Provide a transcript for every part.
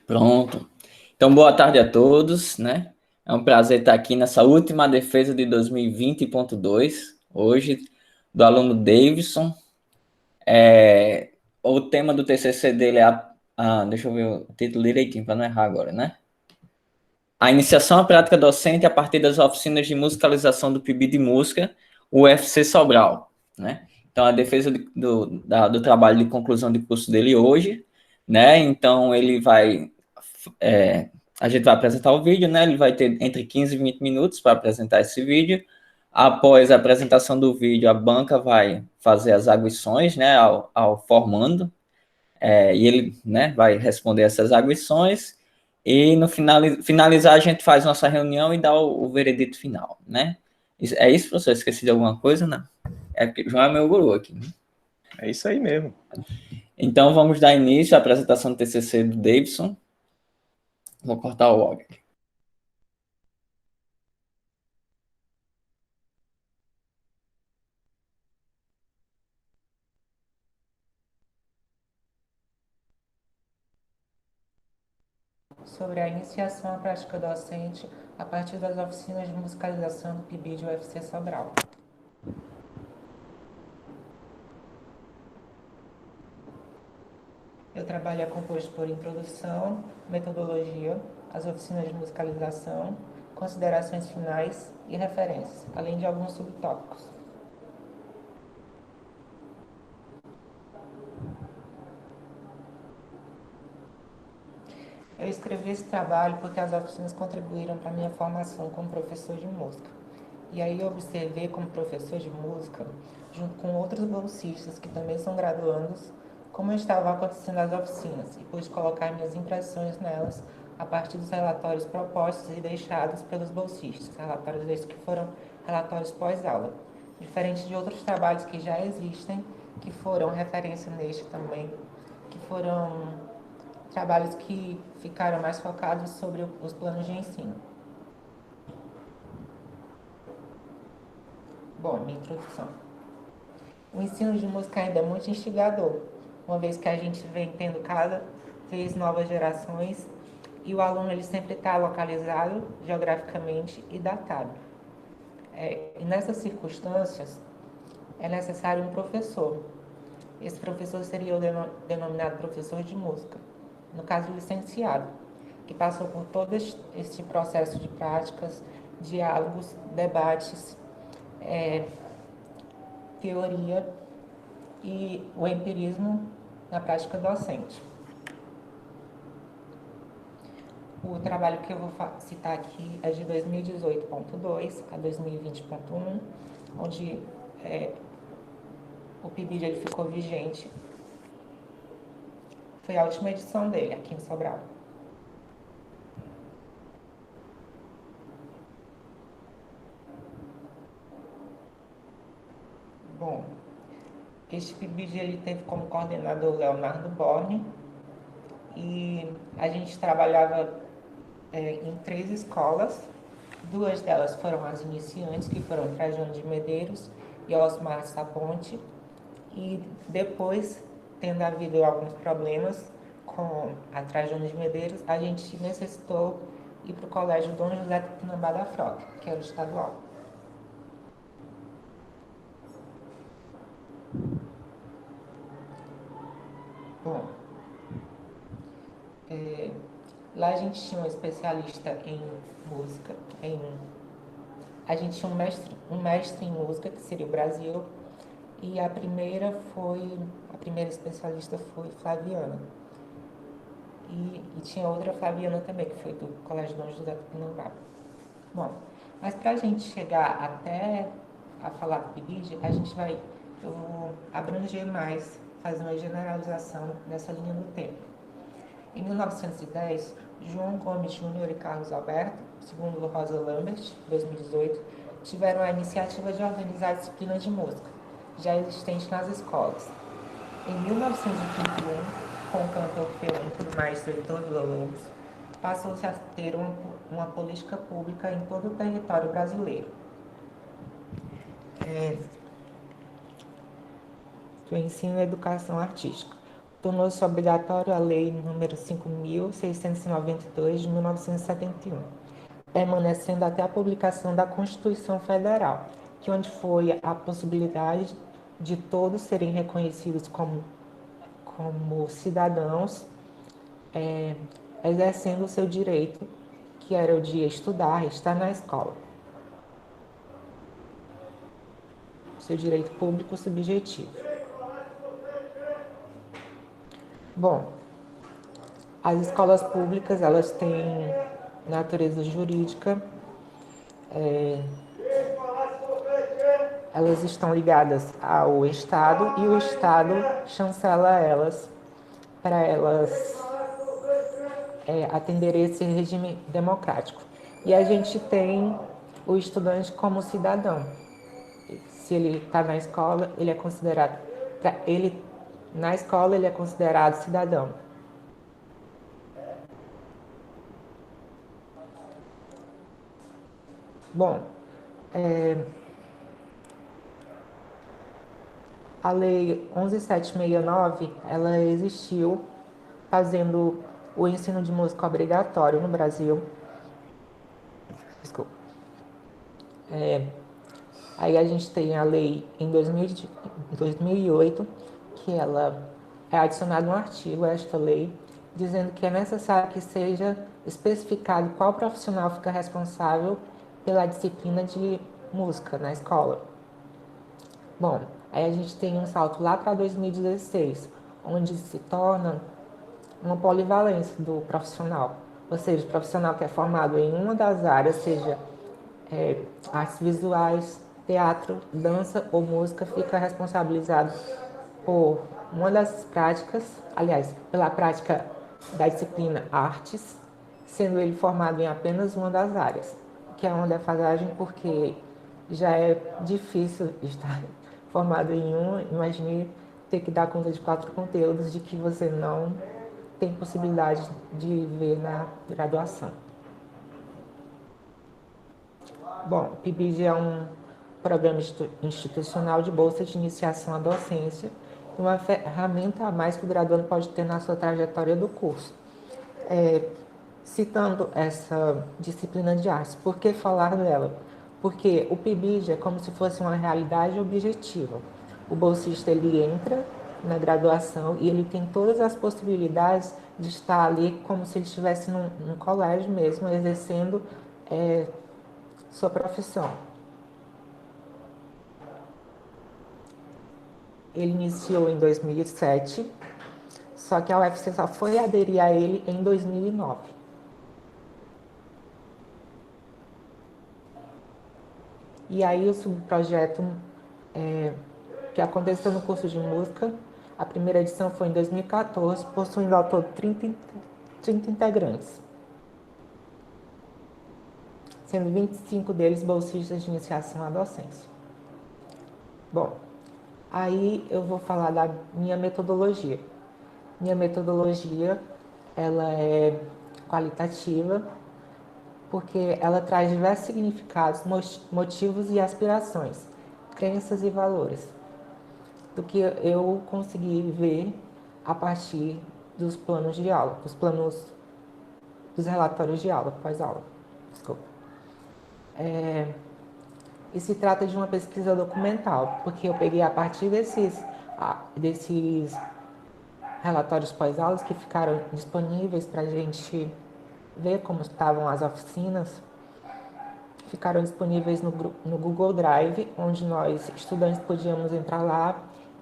Pronto. Então, boa tarde a todos, né? É um prazer estar aqui nessa última defesa de 2020.2, hoje, do aluno Davidson. O tema do TCC dele é deixa eu ver o título direitinho para não errar agora, né? A iniciação à prática docente a partir das oficinas de musicalização do PIB de música, o UFC Sobral, né? Então, a defesa do trabalho de conclusão de curso dele hoje, né? Então, ele vai a gente vai apresentar o vídeo, né? Ele vai ter entre 15 e 20 minutos para apresentar esse vídeo. Após a apresentação do vídeo, a banca vai fazer as arguições, né, ao formando, e ele, né, vai responder essas arguições. E no finalizar, a gente faz nossa reunião e dá o veredito final, né? É isso, professor? Esqueci de alguma coisa? Não. É porque João é meu guru aqui, né? É isso aí mesmo. Então, vamos dar início à apresentação do TCC do Davidson. Vou cortar o áudio. Sobre a iniciação à prática docente a partir das oficinas de musicalização do PIB de UFC Sobral. Meu trabalho é composto por introdução, metodologia, as oficinas de musicalização, considerações finais e referências, além de alguns subtópicos. Eu escrevi esse trabalho porque as oficinas contribuíram para a minha formação como professor de música. E aí eu observei como professor de música, junto com outros bolsistas que também são graduandos, como estavam acontecendo as oficinas e pude colocar minhas impressões nelas a partir dos relatórios propostos e deixados pelos bolsistas, relatórios esses que foram relatórios pós-aula, diferente de outros trabalhos que já existem, que foram referência neste também, que foram trabalhos que ficaram mais focados sobre os planos de ensino. Bom, minha introdução. O ensino de música ainda é muito instigador, uma vez que a gente vem tendo cada vez novas gerações e o aluno ele sempre está localizado geograficamente e datado. E nessas circunstâncias é necessário um professor. Esse professor seria o denominado professor de música, no caso licenciado, que passou por todo este processo de práticas, diálogos, debates, teoria e o empirismo na prática docente. O trabalho que eu vou citar aqui é de 2018.2 a 2020.1, onde o PIBID ele ficou vigente. Foi a última edição dele aqui em Sobral. Bom, este PIBID ele teve como coordenador Leonardo Borne e a gente trabalhava em 3 escolas. 2 delas foram as iniciantes, que foram Trajano de Medeiros e Osmar Saponte. E depois, tendo havido alguns problemas com a Trajano de Medeiros, a gente necessitou ir para o Colégio Dom José Tupinambá da Frota, que era o estadual. Bom, lá a gente tinha um especialista em música, a gente tinha um mestre em música, que seria o Brasil, e a primeira especialista foi Flaviana. E tinha outra Flaviana também, que foi do Colégio Dom José Tupinambá. Bom, mas para a gente chegar até a falar do PIBID, eu vou abranger mais, fazer uma generalização dessa linha do tempo. Em 1910, João Gomes Júnior e Carlos Alberto, segundo Rosa Lambert, 2018, tiveram a iniciativa de organizar a disciplina de música, já existente nas escolas. Em 1921, com o cantor felento do maestro Heitor Villa-Lobos, passou-se a ter uma política pública em todo o território brasileiro. Do ensino e educação artística. tornou-se obrigatório a Lei nº 5.692, de 1971, permanecendo até a publicação da Constituição Federal, que onde foi a possibilidade de todos serem reconhecidos como cidadãos, exercendo o seu direito, que era o de estudar, estar na escola. Seu direito público subjetivo. Bom, as escolas públicas, elas têm natureza jurídica, elas estão ligadas ao Estado e o Estado chancela elas para elas atender esse regime democrático. E a gente tem o estudante como cidadão. Se ele está na escola, ele é considerado, na escola ele é considerado cidadão. Bom, a Lei 11.769, ela existiu fazendo o ensino de música obrigatório no Brasil. Desculpa. Aí a gente tem a lei em 2008, que ela é adicionado um artigo a esta lei, dizendo que é necessário que seja especificado qual profissional fica responsável pela disciplina de música na escola. Bom, aí a gente tem um salto lá para 2016, onde se torna uma polivalência do profissional, ou seja, o profissional que é formado em uma das áreas, seja artes visuais, teatro, dança ou música, fica responsabilizado por uma das práticas, aliás, pela prática da disciplina artes, sendo ele formado em apenas uma das áreas, que é uma defasagem porque já é difícil estar formado em uma, imagine ter que dar conta de 4 conteúdos de que você não tem possibilidade de ver na graduação. Bom, o PIBID é um programa institucional de bolsa de iniciação à docência, uma ferramenta a mais que o graduando pode ter na sua trajetória do curso. Citando essa disciplina de artes, por que falar dela? Porque o PIBID é como se fosse uma realidade objetiva. O bolsista ele entra na graduação e ele tem todas as possibilidades de estar ali como se ele estivesse num colégio mesmo, exercendo sua profissão. Ele iniciou em 2007, só que a UFC só foi aderir a ele em 2009. E aí o subprojeto que aconteceu no curso de música, a primeira edição foi em 2014, possuindo ao todo 30 integrantes, sendo 25 deles bolsistas de iniciação à docência. Bom, aí eu vou falar da minha metodologia. Minha metodologia, ela é qualitativa, porque ela traz diversos significados, motivos e aspirações, crenças e valores, do que eu consegui ver a partir dos planos de aula, dos relatórios de aula, pós-aula. Desculpa. E se trata de uma pesquisa documental, porque eu peguei a partir desses relatórios pós-aulas que ficaram disponíveis para a gente ver como estavam as oficinas, ficaram disponíveis no Google Drive, onde nós, estudantes, podíamos entrar lá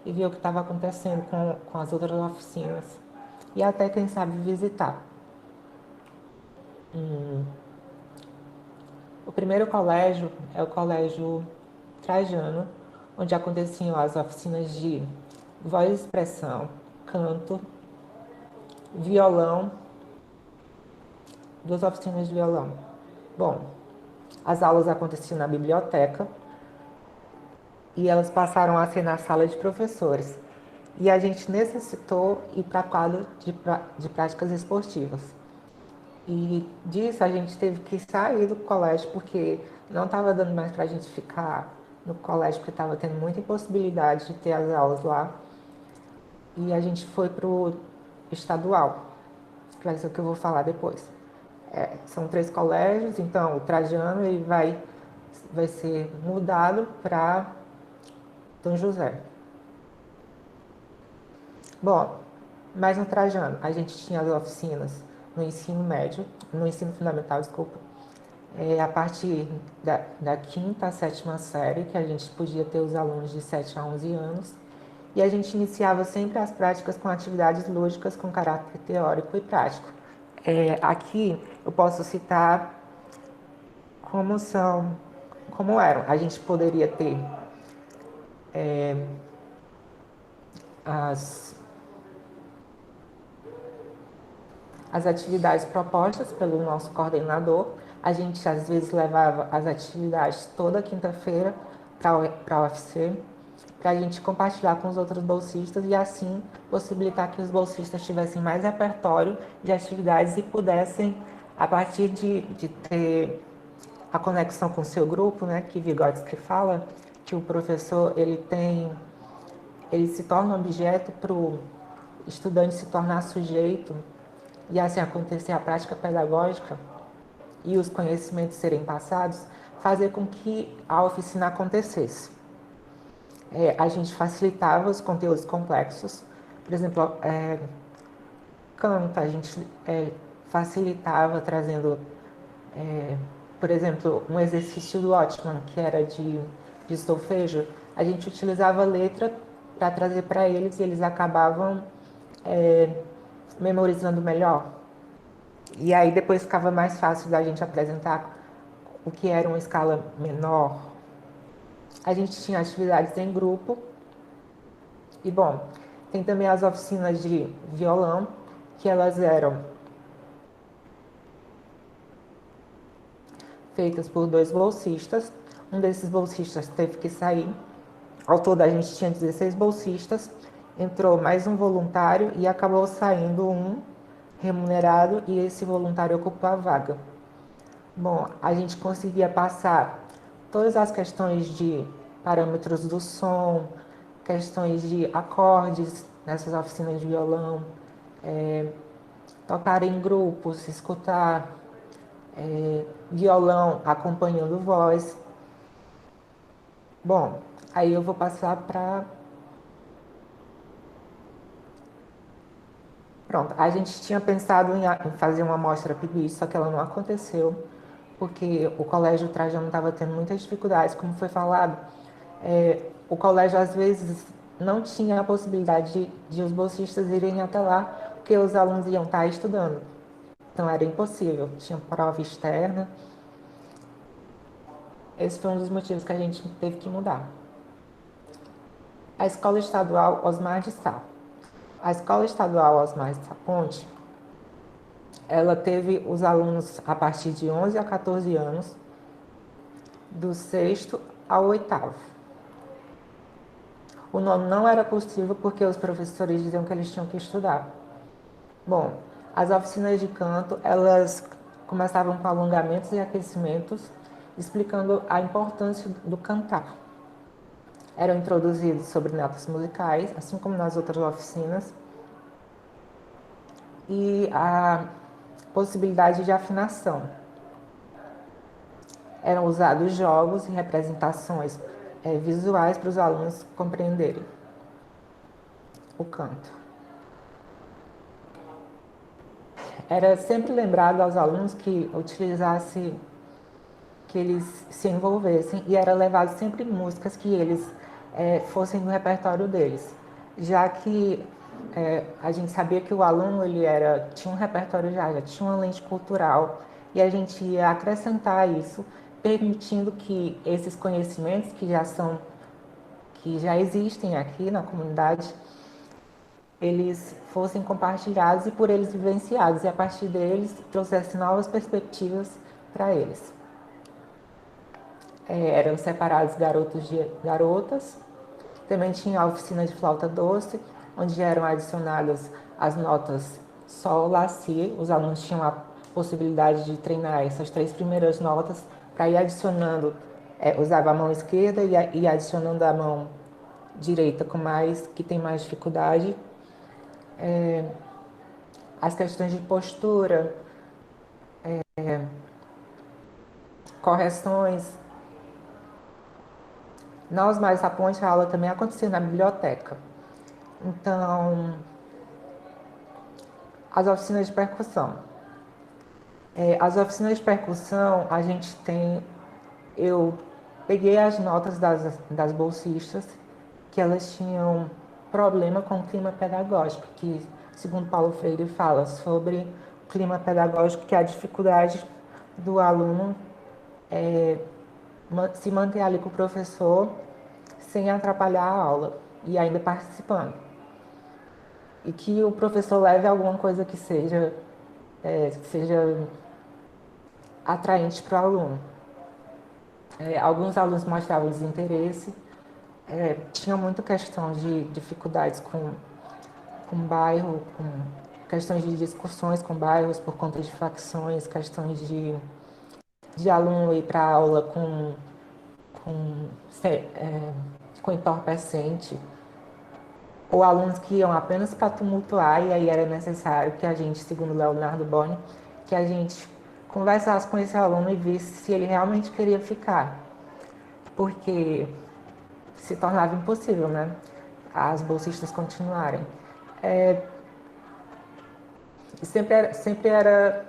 e ver o que estava acontecendo com as outras oficinas. E até, quem sabe, visitar. O primeiro colégio é o Colégio Trajano, onde aconteciam as oficinas de voz e expressão, canto, violão, 2 oficinas de violão. Bom, as aulas aconteciam na biblioteca e elas passaram a ser na sala de professores. E a gente necessitou ir para quadro de práticas esportivas. E disso a gente teve que sair do colégio porque não estava dando mais para a gente ficar no colégio, porque estava tendo muita impossibilidade de ter as aulas lá. e a gente foi para o estadual, que vai ser o que eu vou falar depois. São 3 colégios, então o Trajano ele vai ser mudado para Dom José. Bom, mas no Trajano a gente tinha as oficinas no ensino médio, no ensino fundamental, desculpa, a partir da quinta à sétima série, que a gente podia ter os alunos de 7 a 11 anos, e a gente iniciava sempre as práticas com atividades lúdicas com caráter teórico e prático. Aqui eu posso citar como eram. A gente poderia ter as, as atividades propostas pelo nosso coordenador. A gente às vezes levava as atividades toda quinta-feira para a UFC, para a gente compartilhar com os outros bolsistas e assim possibilitar que os bolsistas tivessem mais repertório de atividades e pudessem, a partir de ter a conexão com o seu grupo, né, que Vygotsky fala, que o professor ele se torna objeto para o estudante se tornar sujeito e assim acontecer a prática pedagógica e os conhecimentos serem passados, fazer com que a oficina acontecesse. A gente facilitava os conteúdos complexos, por exemplo, canto, a gente facilitava trazendo, por exemplo, um exercício do Ottman, que era de solfejo, a gente utilizava a letra para trazer para eles e eles acabavam memorizando melhor. E aí depois ficava mais fácil da gente apresentar o que era uma escala menor. A gente tinha atividades em grupo. E bom, tem também as oficinas de violão, que elas eram feitas por 2 bolsistas. Um desses bolsistas teve que sair. Ao todo a gente tinha 16 bolsistas. Entrou mais um voluntário e acabou saindo um remunerado e esse voluntário ocupou a vaga. Bom, a gente conseguia passar todas as questões de parâmetros do som, questões de acordes nessas oficinas de violão, tocar em grupos, escutar violão acompanhando voz. Bom, aí eu vou passar para... Pronto, a gente tinha pensado em fazer uma amostra PIBID, só que ela não aconteceu, porque o colégio Trajano estava tendo muitas dificuldades, como foi falado. O colégio, às vezes, não tinha a possibilidade de os bolsistas irem até lá, porque os alunos iam estar estudando. Então, era impossível. Tinha prova externa. Esse foi um dos motivos que a gente teve que mudar. A Escola Estadual Osmar de Sá. A Escola Estadual Osmar de Sá Ponte, ela teve os alunos a partir de 11 a 14 anos, do 6º ao 8º. O nono não era possível porque os professores diziam que eles tinham que estudar. Bom, as oficinas de canto, elas começavam com alongamentos e aquecimentos, explicando a importância do cantar. Eram introduzidos sobre notas musicais, assim como nas outras oficinas, e a possibilidade de afinação. Eram usados jogos e representações visuais para os alunos compreenderem o canto. Era sempre lembrado aos alunos que que eles se envolvessem e era levado sempre músicas que eles fossem no repertório deles, já que a gente sabia que o aluno tinha um repertório já tinha uma lente cultural e a gente ia acrescentar isso, permitindo que esses conhecimentos que já existem aqui na comunidade, eles fossem compartilhados e por eles vivenciados, e a partir deles trouxessem novas perspectivas para eles. Eram separados garotos de garotas. Também tinha a oficina de flauta doce, onde eram adicionadas as notas Sol, Lá, Si. Os alunos tinham a possibilidade de treinar essas 3 primeiras notas para ir adicionando, usava a mão esquerda e adicionando a mão direita que tem mais dificuldade. as questões de postura, correções. Na Osmar Ponte, a aula também acontecia na biblioteca. Então, as oficinas de percussão. As oficinas de percussão, a gente tem... Eu peguei as notas das bolsistas, que elas tinham problema com o clima pedagógico, que, segundo Paulo Freire fala sobre o clima pedagógico, que é a dificuldade do aluno se manter ali com o professor sem atrapalhar a aula e ainda participando. E que o professor leve alguma coisa que seja atraente para o aluno. Alguns alunos mostravam desinteresse, tinha muita questão de dificuldades com bairro, com questões de discussões com bairros por conta de facções, questões de aluno ir para a aula com entorpecente, ou alunos que iam apenas para tumultuar, e aí era necessário que a gente, segundo Leonardo Boni, que a gente conversasse com esse aluno e visse se ele realmente queria ficar, porque se tornava impossível, né, as bolsistas continuarem. Sempre era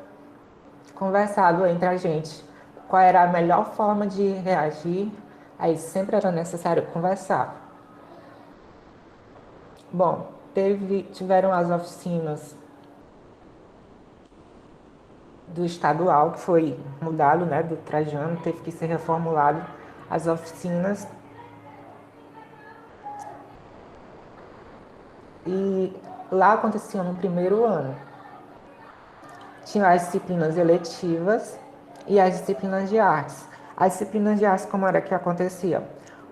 conversado entre a gente qual era a melhor forma de reagir, aí sempre era necessário conversar. Bom, tiveram as oficinas do estadual, que foi mudado, né, do Trajano, teve que ser reformulado as oficinas. E lá acontecia no primeiro ano. Tinha as disciplinas eletivas e as disciplinas de artes. As disciplinas de artes, como era que acontecia?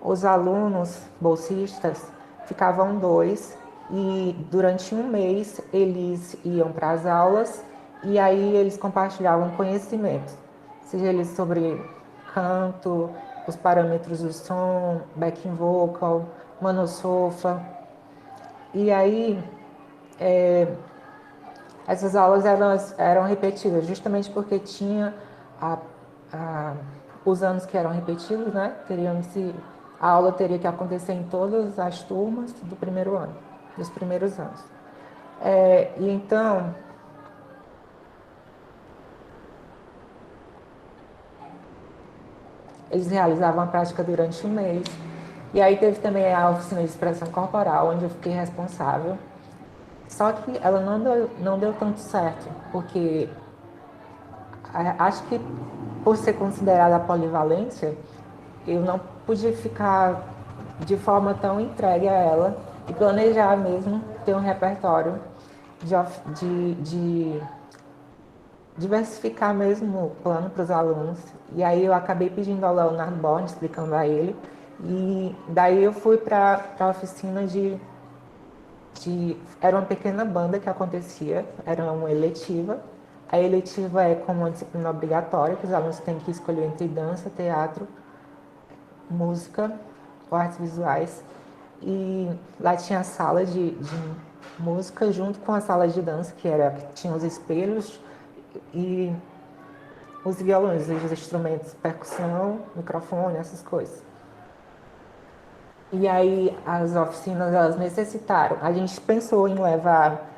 Os alunos bolsistas ficavam 2 e durante um mês eles iam para as aulas e aí eles compartilhavam conhecimentos, seja eles sobre canto, os parâmetros do som, backing vocal, monossofa. E aí essas aulas eram repetidas, justamente porque tinha os anos que eram repetidos, né? A aula teria que acontecer em todas as turmas do primeiro ano, dos primeiros anos. E então, eles realizavam a prática durante um mês. E aí teve também a oficina de expressão corporal, onde eu fiquei responsável. Só que ela não deu tanto certo, porque acho que por ser considerada a polivalência, eu não pude ficar de forma tão entregue a ela e planejar mesmo ter um repertório de diversificar mesmo o plano para os alunos. E aí eu acabei pedindo ao Leonardo Borne, explicando a ele, e daí eu fui para a oficina era uma pequena banda que acontecia, era uma eletiva. A eletiva é como uma disciplina obrigatória, que os alunos têm que escolher entre dança, teatro, música ou artes visuais. E lá tinha a sala de música junto com a sala de dança, que tinha os espelhos e os violões, os instrumentos, percussão, microfone, essas coisas. E aí as oficinas, elas necessitaram, a gente pensou em levar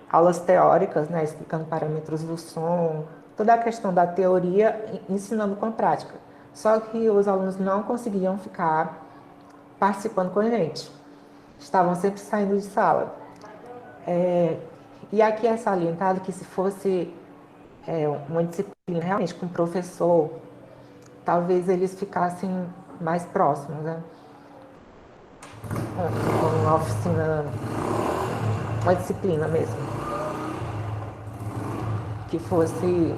aulas teóricas, né, explicando parâmetros do som, toda a questão da teoria, ensinando com a prática. Só que os alunos não conseguiam ficar participando com a gente, estavam sempre saindo de sala. E aqui é salientado que se fosse uma disciplina realmente com professor, talvez eles ficassem mais próximos, né? Uma oficina, uma disciplina mesmo, que fosse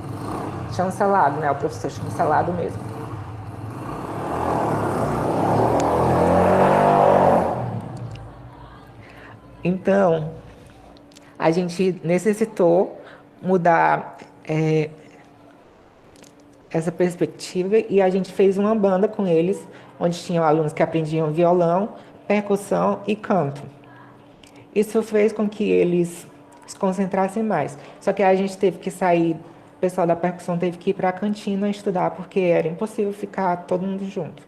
chancelado, né? O professor chancelado mesmo. Então, a gente necessitou mudar essa perspectiva e a gente fez uma banda com eles, onde tinham alunos que aprendiam violão, percussão e canto. Isso fez com que eles se concentrassem mais. Só que aí a gente teve que sair, o pessoal da percussão teve que ir para a cantina estudar, porque era impossível ficar todo mundo junto.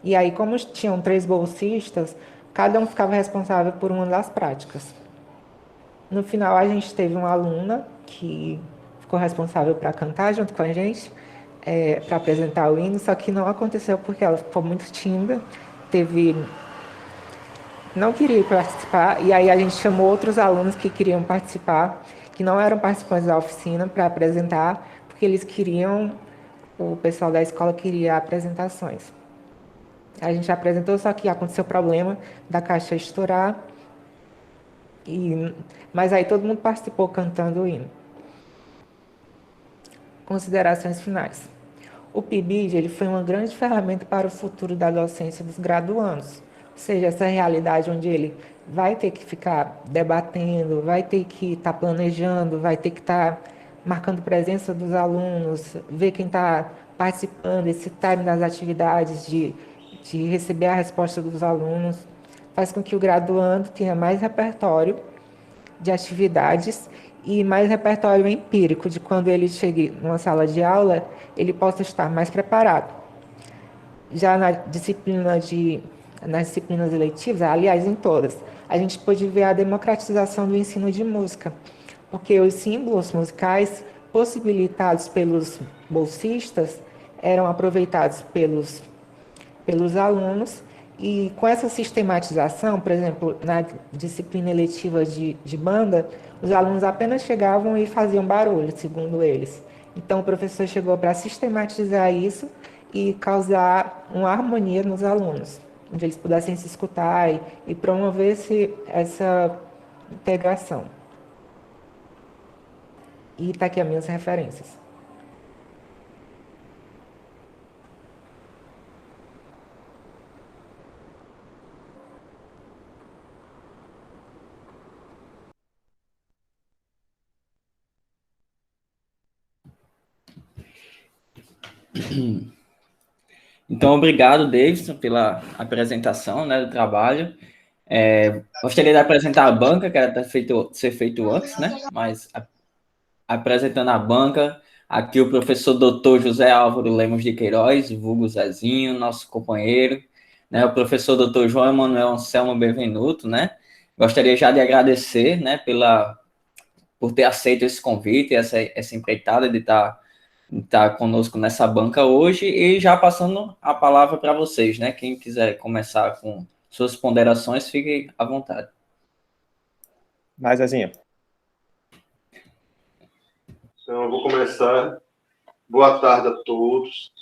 E aí, como tinham 3 bolsistas, cada um ficava responsável por uma das práticas. No final, a gente teve uma aluna que ficou responsável para cantar junto com a gente, para apresentar o hino, só que não aconteceu porque ela ficou muito tímida, não queria participar, e aí a gente chamou outros alunos que queriam participar, que não eram participantes da oficina, para apresentar, porque eles queriam, o pessoal da escola queria apresentações. A gente apresentou, só que aconteceu o problema da caixa estourar, mas aí todo mundo participou cantando o hino. Considerações finais. O PIBID ele foi uma grande ferramenta para o futuro da docência dos graduandos, ou seja, essa realidade onde ele vai ter que ficar debatendo, vai ter que estar planejando, vai ter que estar marcando presença dos alunos, ver quem está participando, esse time das atividades, de receber a resposta dos alunos, faz com que o graduando tenha mais repertório de atividades e mais repertório empírico, de quando ele chegue numa sala de aula, ele possa estar mais preparado. Já nas disciplinas eletivas, aliás, em todas, a gente pôde ver a democratização do ensino de música, porque os símbolos musicais possibilitados pelos bolsistas eram aproveitados pelos alunos, e com essa sistematização, por exemplo, na disciplina eletiva de banda, os alunos apenas chegavam e faziam barulho, segundo eles. Então, o professor chegou para sistematizar isso e causar uma harmonia nos alunos, onde eles pudessem se escutar e promover essa integração. E está aqui as minhas referências. Então, obrigado, Davidson, pela apresentação, né, do trabalho. Gostaria de apresentar a banca, que era para ser feito antes, né? Mas apresentando a banca, aqui o professor Dr. José Álvaro Lemos de Queiroz, vulgo Zezinho, nosso companheiro, né? O professor Dr. João Emanuel Anselmo Benvenuto, né? Gostaria já de agradecer, né, por ter aceito esse convite, essa empreitada de estar conosco nessa banca hoje, e já passando a palavra para vocês, né? Quem quiser começar com suas ponderações, fique à vontade. Mas, Zezinho. Então, eu vou começar. Boa tarde a todos.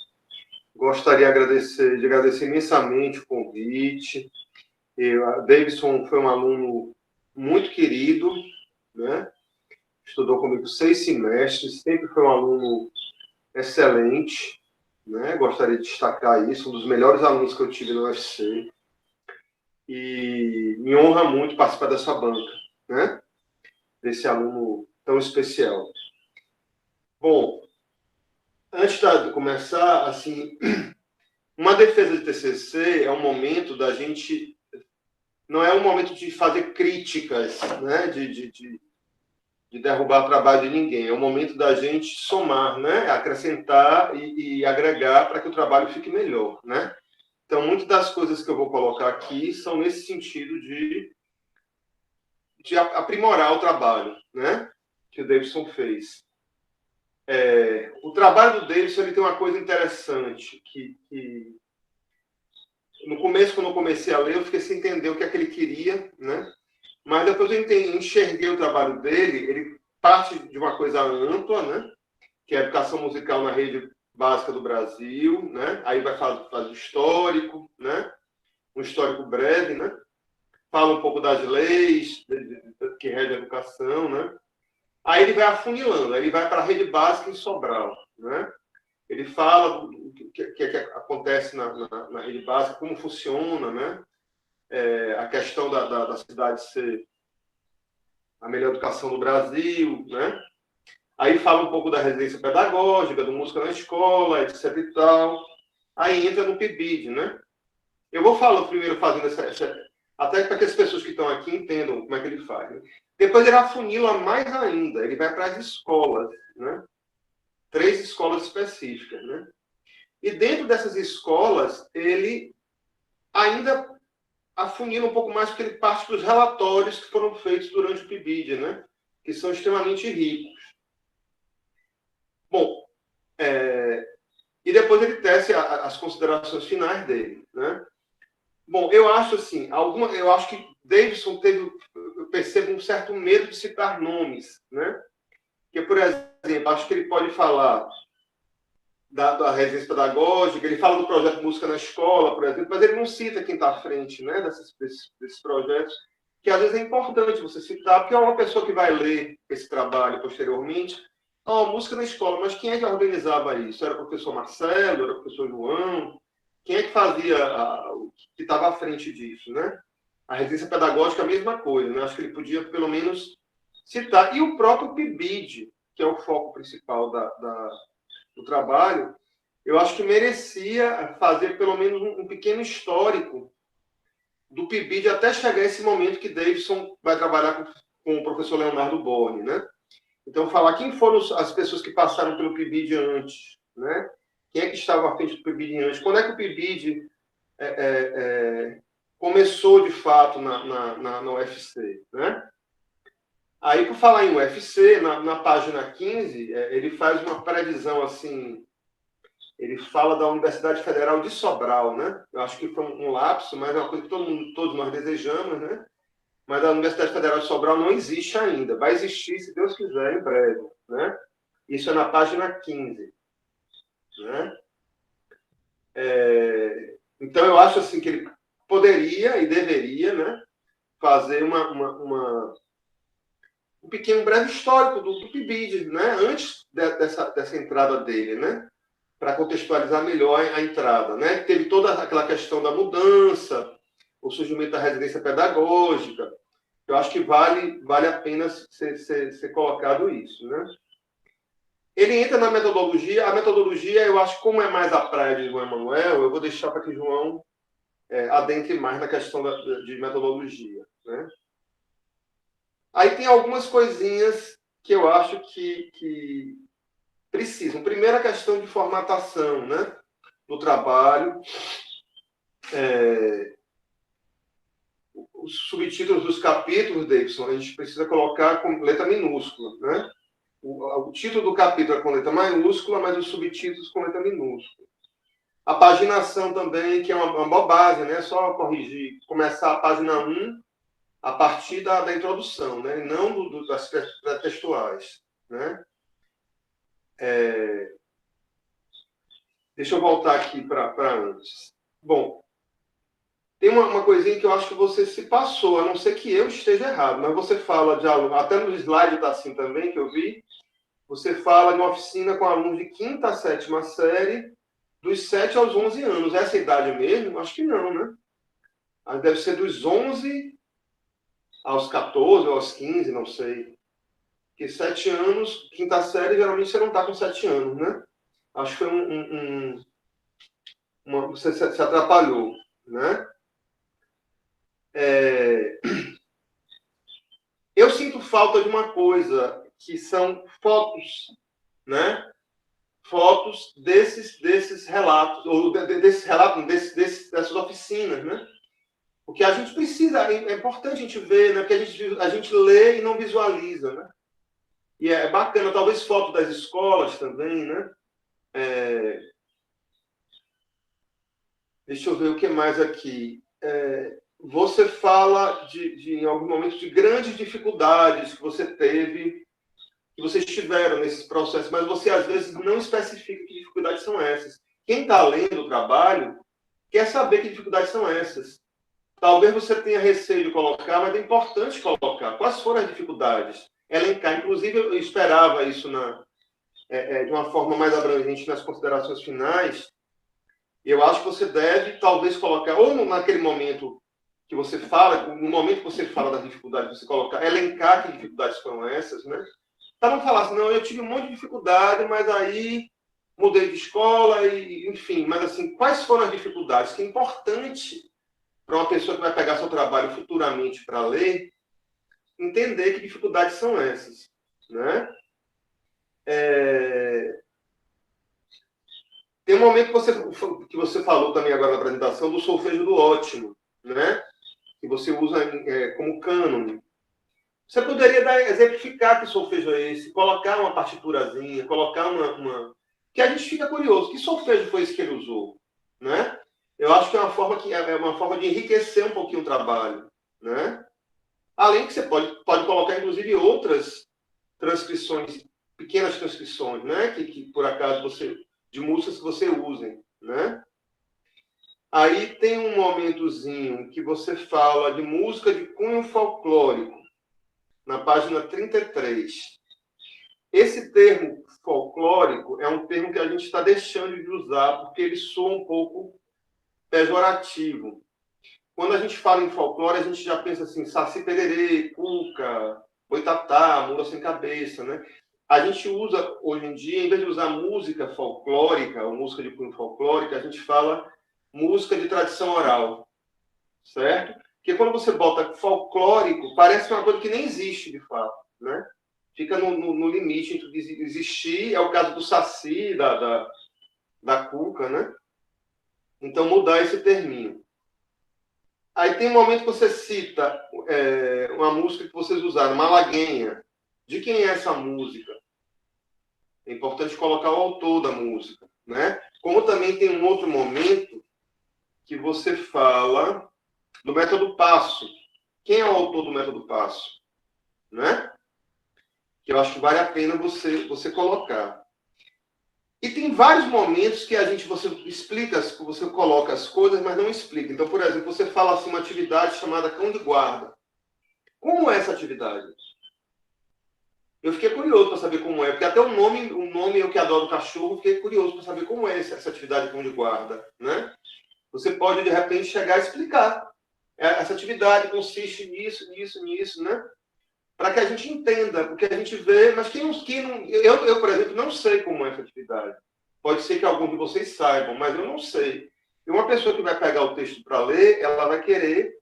Gostaria de agradecer imensamente o convite. A Davidson foi um aluno muito querido, né? Estudou comigo 6 semestres, sempre foi um aluno excelente, né? Gostaria de destacar isso, um dos melhores alunos que eu tive no UFC. E me honra muito participar dessa banca, né? Desse aluno tão especial. Bom, antes de começar, assim, uma defesa de TCC é um momento da gente... Não é um momento de fazer críticas, né? De derrubar o trabalho de ninguém. É um momento da gente somar, né? Acrescentar e agregar para que o trabalho fique melhor, né? Então, muitas das coisas que eu vou colocar aqui são nesse sentido de aprimorar o trabalho, né? Que o Davidson fez. O trabalho do Davidson ele tem uma coisa interessante, que no começo, quando eu comecei a ler, eu fiquei sem entender o que é que ele queria, né? Mas depois eu enxerguei o trabalho dele, ele parte de uma coisa ampla, né? Que é a educação musical na rede básica do Brasil, né? Aí vai fazer histórico, né? Um histórico breve, né? Fala um pouco das leis que regem a educação, né? Aí ele vai afunilando, aí ele vai para a rede básica em Sobral, né? Ele fala o que acontece na rede básica, como funciona, né? A questão da cidade ser a melhor educação do Brasil, né? Aí fala um pouco da residência pedagógica, do música na escola, etc e tal. Aí entra no PIBID, né? Eu vou falar primeiro fazendo Até para que as pessoas que estão aqui entendam como é que ele faz. Né? Depois ele afunila mais ainda, ele vai para as escolas, né? 3 escolas específicas, né? E dentro dessas escolas, ele ainda afunila um pouco mais, porque ele parte dos relatórios que foram feitos durante o PIBID, né? Que são extremamente ricos. Bom, e depois ele tece as considerações finais dele, né? Bom, eu acho assim, eu acho que Davidson eu percebo um certo medo de citar nomes, né? Porque, por exemplo, acho que ele pode falar da residência pedagógica, ele fala do projeto Música na Escola, por exemplo, mas ele não cita quem está à frente, né, desses projetos, que às vezes é importante você citar, porque é uma pessoa que vai ler esse trabalho posteriormente, música na escola, mas quem é que organizava isso? Era o professor Marcelo, era o professor João? Quem é que fazia, que estava à frente disso, né? A residência pedagógica, a mesma coisa, né? Acho que ele podia, pelo menos, citar. E o próprio PIBID, que é o foco principal do trabalho, eu acho que merecia fazer, pelo menos, um pequeno histórico do PIBID até chegar esse momento que Davidson vai trabalhar com o professor Leonardo Borne, né? Então, falar quem foram as pessoas que passaram pelo PIBID antes, né? Quem é que estava à frente do PIBID antes? Quando é que o PIBID começou, de fato, na UFC, né? Aí, por falar em UFC, na página 15, ele faz uma previsão, assim, ele fala da Universidade Federal de Sobral, né? Eu acho que foi um lapso, mas é uma coisa que todos nós desejamos, né? Mas a Universidade Federal de Sobral não existe ainda. Vai existir, se Deus quiser, em breve, né? Isso é na página 15, né? Então, eu acho assim que ele poderia e deveria, né, fazer um pequeno breve histórico do PIBID, né, antes dessa entrada dele, né, para contextualizar melhor a entrada, né? Teve toda aquela questão da mudança, o surgimento da residência pedagógica. Eu acho que vale a pena ser colocado isso, né? Ele entra na metodologia. A metodologia, eu acho, como é mais a praia de João Emanuel, eu vou deixar para que João adentre mais na questão de metodologia, né? Aí tem algumas coisinhas que eu acho que precisam. Primeiro, a questão de formatação, né, do trabalho. Os subtítulos dos capítulos, Davidson, a gente precisa colocar com letra minúscula, né? O título do capítulo é com letra maiúscula, mas os subtítulos com letra minúscula. A paginação também, que é uma bobagem, né? Só corrigir, começar a página 1 a partir da introdução, né? E não das textuais, né? Deixa eu voltar aqui para antes. Bom, tem uma coisinha que eu acho que você se passou, a não ser que eu esteja errado, mas você fala de aluno, até no slide está assim também, que eu vi, você fala de uma oficina com alunos de 5ª a 7ª série, dos 7 aos 11 anos. Essa é a idade mesmo? Acho que não, né? Deve ser dos 11 aos 14 ou aos 15, não sei. Porque 7 anos, 5ª série, geralmente você não está com 7 anos, né? Acho que foi você se atrapalhou, né? Eu sinto falta de uma coisa, que são fotos, né? Fotos desses relatos, ou dessas oficinas, né? Porque a gente precisa, é importante a gente ver, né? Porque a gente lê e não visualiza, né? E é bacana, talvez foto das escolas também, né? Deixa eu ver o que mais aqui. Você fala em algum momento de grandes dificuldades que você teve, que vocês tiveram nesses processos, mas você às vezes não especifica que dificuldades são essas. Quem está lendo o trabalho quer saber que dificuldades são essas. Talvez você tenha receio de colocar, mas é importante colocar. Quais foram as dificuldades? Elencar. Inclusive, eu esperava isso de uma forma mais abrangente nas considerações finais. Eu acho que você deve, talvez, colocar, ou naquele momento que você fala, no momento que você fala das dificuldades, você colocar, elencar que dificuldades foram essas, né? Para não falar assim, não, eu tive um monte de dificuldade, mas aí mudei de escola, enfim. Mas, assim, quais foram as dificuldades? Que é importante para uma pessoa que vai pegar seu trabalho futuramente para ler, entender que dificuldades são essas, né? Tem um momento que você falou também agora na apresentação do solfejo do ótimo, né? Que você usa como cânone. Você poderia exemplificar que solfejo é esse, colocar uma partiturazinha, colocar uma... Que a gente fica curioso. Que solfejo foi esse que ele usou? Né? Eu acho que é uma forma de enriquecer um pouquinho o trabalho. Né? Além que você pode colocar, inclusive, outras transcrições, pequenas transcrições, né? que por acaso, de músicas que você usem. Né? Aí tem um momentozinho que você fala de música de cunho folclórico, na página 33. Esse termo folclórico é um termo que a gente está deixando de usar porque ele soa um pouco pejorativo. Quando a gente fala em folclore, a gente já pensa assim, Saci Pererê, Cuca, Boitatá, Mula Sem Cabeça, né? A gente usa, hoje em dia, em vez de usar música folclórica, ou música de cunho folclórica, a gente fala música de tradição oral, certo? Porque quando você bota folclórico, parece uma coisa que nem existe, de fato, né? Fica no limite entre existir, é o caso do Saci, da Cuca, né? Então, mudar esse terminho. Aí tem um momento que você cita uma música que vocês usaram, Malaguenha. De quem é essa música? É importante colocar o autor da música, né? Como também tem um outro momento que você fala do método passo. Quem é o autor do método passo? Né? Que eu acho que vale a pena você colocar. E tem vários momentos que você explica, você coloca as coisas, mas não explica. Então, por exemplo, você fala assim, uma atividade chamada cão de guarda. Como é essa atividade? Eu fiquei curioso para saber como é, porque até o nome eu que adoro cachorro, fiquei curioso para saber como é essa atividade cão de guarda, né? Você pode, de repente, chegar a explicar. Essa atividade consiste nisso, né? Para que a gente entenda, porque a gente vê, mas quem não... Eu, por exemplo, não sei como é essa atividade. Pode ser que algum de vocês saibam, mas eu não sei. E uma pessoa que vai pegar o texto para ler, ela vai querer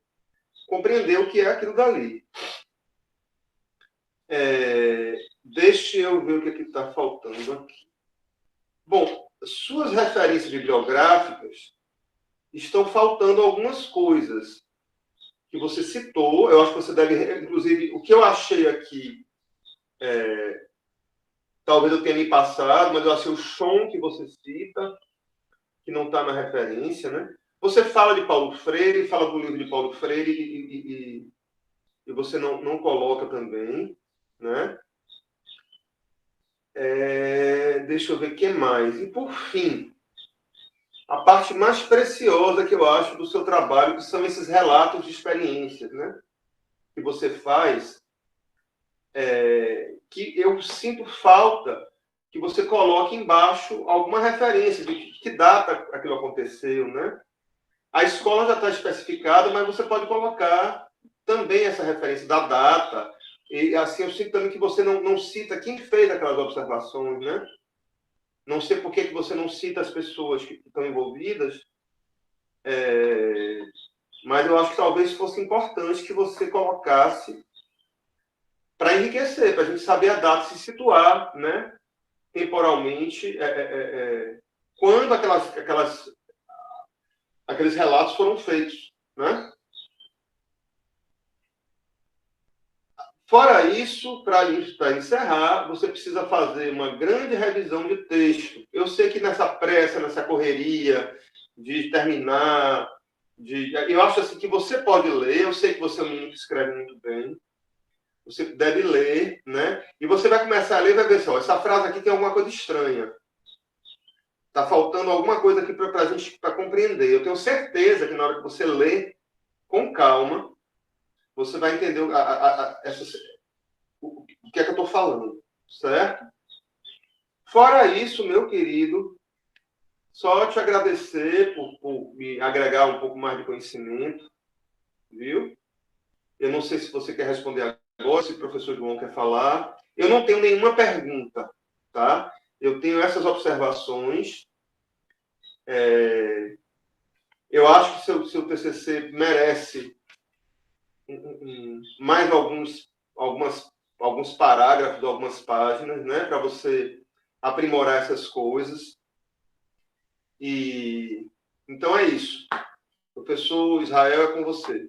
compreender o que é aquilo dali. Deixa eu ver o que está faltando aqui. Bom, suas referências bibliográficas estão faltando algumas coisas que você citou. Eu acho que você deve, inclusive, o que eu achei aqui, talvez eu tenha me passado, mas eu achei o som que você cita, que não está na referência, né? Você fala de Paulo Freire, fala do livro de Paulo Freire e você não coloca também, né? Deixa eu ver o que mais. E, por fim, a parte mais preciosa que eu acho do seu trabalho, que são esses relatos de experiências, né? Que você faz, que eu sinto falta que você coloque embaixo alguma referência de que data aquilo aconteceu, né? A escola já está especificada, mas você pode colocar também essa referência da data. E assim, eu sinto também que você não cita quem fez aquelas observações, né? Não sei por que você não cita as pessoas que estão envolvidas, mas eu acho que talvez fosse importante que você colocasse para enriquecer, para a gente saber a data, se situar, né? Temporalmente, quando aqueles relatos foram feitos, né? Fora isso, para encerrar, você precisa fazer uma grande revisão de texto. Eu sei que nessa pressa, nessa correria de terminar, eu acho assim que você pode ler, eu sei que você é um menino que escreve muito bem, você deve ler, né? E você vai começar a ler e vai ver assim, essa frase aqui tem alguma coisa estranha. Está faltando alguma coisa aqui para a gente compreender. Eu tenho certeza que na hora que você lê com calma, você vai entender o que é que eu estou falando, certo? Fora isso, meu querido, só te agradecer por me agregar um pouco mais de conhecimento, viu? Eu não sei se você quer responder agora, se o professor João quer falar. Eu não tenho nenhuma pergunta, tá? Eu tenho essas observações. Eu acho que seu TCC merece mais alguns parágrafos, algumas páginas, né, para você aprimorar essas coisas. E então é isso. Professor Israel, é com você.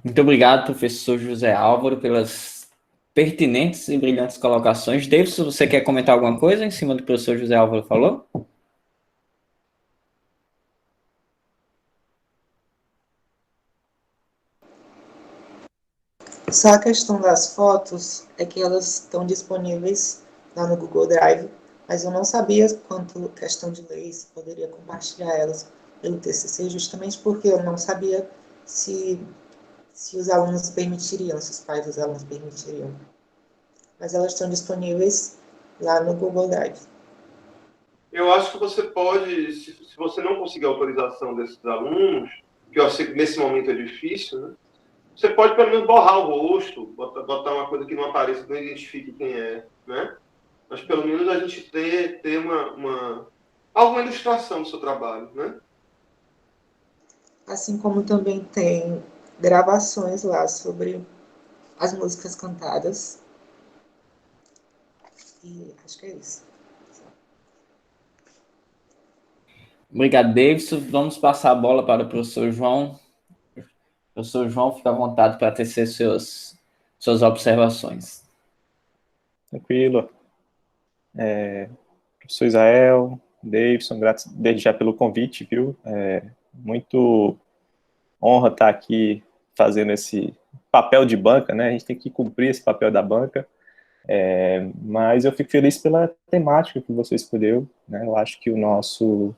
Muito obrigado, professor José Álvaro, pelas pertinentes e brilhantes colocações. Davidson, você quer comentar alguma coisa em cima do que o professor José Álvaro falou? Só a questão das fotos é que elas estão disponíveis lá no Google Drive, mas eu não sabia quanto questão de leis poderia compartilhar elas pelo TCC, justamente porque eu não sabia se os alunos permitiriam, se os pais dos alunos permitiriam. Mas elas estão disponíveis lá no Google Drive. Eu acho que você pode, se você não conseguir a autorização desses alunos, que eu sei que nesse momento é difícil, né? Você pode pelo menos borrar o rosto, botar uma coisa que não apareça, que não identifique quem é, né? Mas pelo menos a gente ter alguma ilustração do seu trabalho, né? Assim como também tem gravações lá sobre as músicas cantadas. E acho que é isso. Obrigado, Davidson. Vamos passar a bola para o professor João. Professor João, fica à vontade para tecer suas observações. Tranquilo. Professor Israel, Davidson, graças desde já pelo convite, viu? Muito honra estar aqui fazendo esse papel de banca, né? A gente tem que cumprir esse papel da banca, mas eu fico feliz pela temática que você escolheu, né? Eu acho que o nosso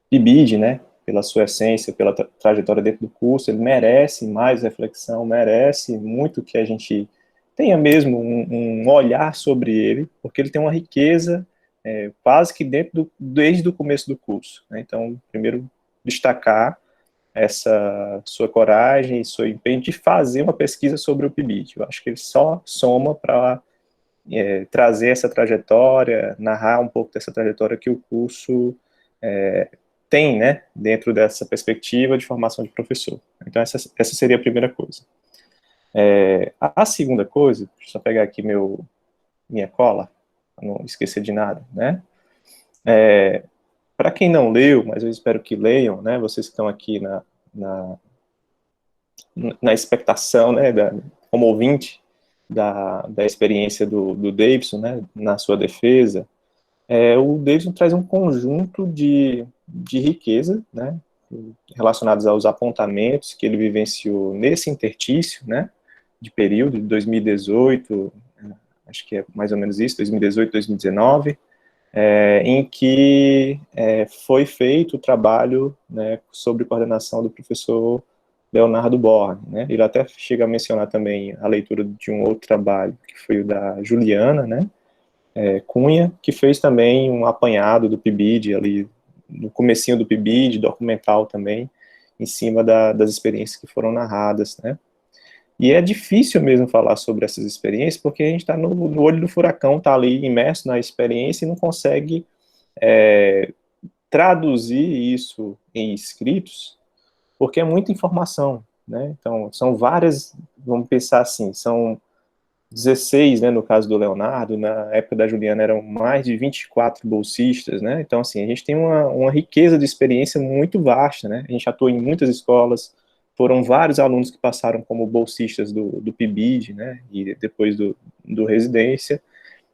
PIBID, né? Pela sua essência, pela trajetória dentro do curso, ele merece mais reflexão, merece muito que a gente tenha mesmo um olhar sobre ele, porque ele tem uma riqueza quase que desde o começo do curso, né? Então, primeiro, destacar essa sua coragem e seu empenho de fazer uma pesquisa sobre o PIBID. Eu acho que ele só soma para trazer essa trajetória, narrar um pouco dessa trajetória que o curso tem, né, dentro dessa perspectiva de formação de professor. Então, essa seria a primeira coisa. A segunda coisa, deixa eu só pegar aqui minha cola, para não esquecer de nada, né? Para quem não leu, mas eu espero que leiam, né, vocês que estão aqui na expectação, né, como ouvinte da experiência do Davidson, né, na sua defesa, o Davidson traz um conjunto de riqueza, né, relacionados aos apontamentos que ele vivenciou nesse interstício, né, de período de 2018, acho que é mais ou menos isso, 2018, 2019, em que foi feito o trabalho, né, sob coordenação do professor Leonardo Born, né? Ele até chega a mencionar também a leitura de um outro trabalho, que foi o da Juliana, né, Cunha, que fez também um apanhado do PIBID, ali no comecinho do PIBID, documental também, em cima das experiências que foram narradas, né? E é difícil mesmo falar sobre essas experiências, porque a gente está no olho do furacão, está ali imerso na experiência e não consegue traduzir isso em escritos, porque é muita informação, né? Então, são várias, vamos pensar assim, são 16, né, no caso do Leonardo, na época da Juliana eram mais de 24 bolsistas, né? Então, assim, a gente tem uma riqueza de experiência muito vasta, né? A gente atua em muitas escolas, foram vários alunos que passaram como bolsistas do PIBID, né, e depois do residência,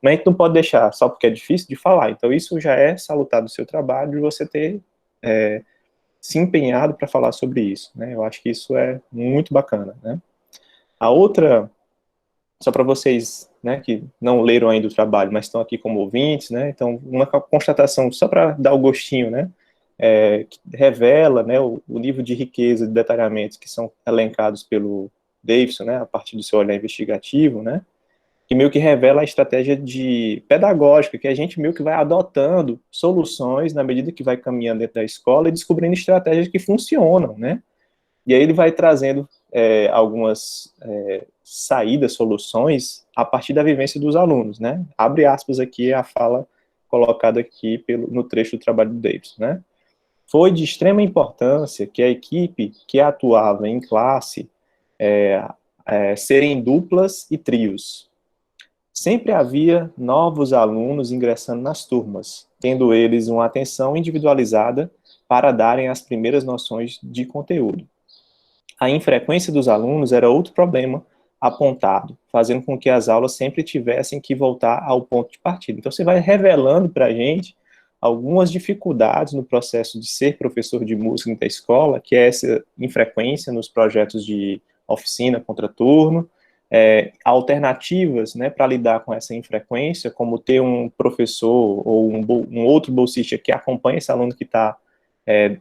mas a gente não pode deixar, só porque é difícil de falar. Então, isso já é salutar do seu trabalho, de você ter se empenhado para falar sobre isso, né? Eu acho que isso é muito bacana, né? A outra, só para vocês, né, que não leram ainda o trabalho, mas estão aqui como ouvintes, né? Então, uma constatação, só para dar o gostinho, né? Que revela, né, o nível de riqueza de detalhamentos que são elencados pelo Davidson, né, a partir do seu olhar investigativo, né, que meio que revela a estratégia pedagógica, que a gente meio que vai adotando soluções na medida que vai caminhando dentro da escola e descobrindo estratégias que funcionam, né, e aí ele vai trazendo algumas saídas, soluções, a partir da vivência dos alunos, né, abre aspas aqui a fala colocada aqui no trecho do trabalho do Davidson, né. foi de extrema importância que a equipe que atuava em classe serem duplas e trios. Sempre havia novos alunos ingressando nas turmas, tendo eles uma atenção individualizada para darem as primeiras noções de conteúdo. A infrequência dos alunos era outro problema apontado, fazendo com que as aulas sempre tivessem que voltar ao ponto de partida. Então, você vai revelando para a gente algumas dificuldades no processo de ser professor de música da escola, que é essa infrequência nos projetos de oficina, contraturno, alternativas, né, para lidar com essa infrequência, como ter um professor ou um outro bolsista que acompanha esse aluno que está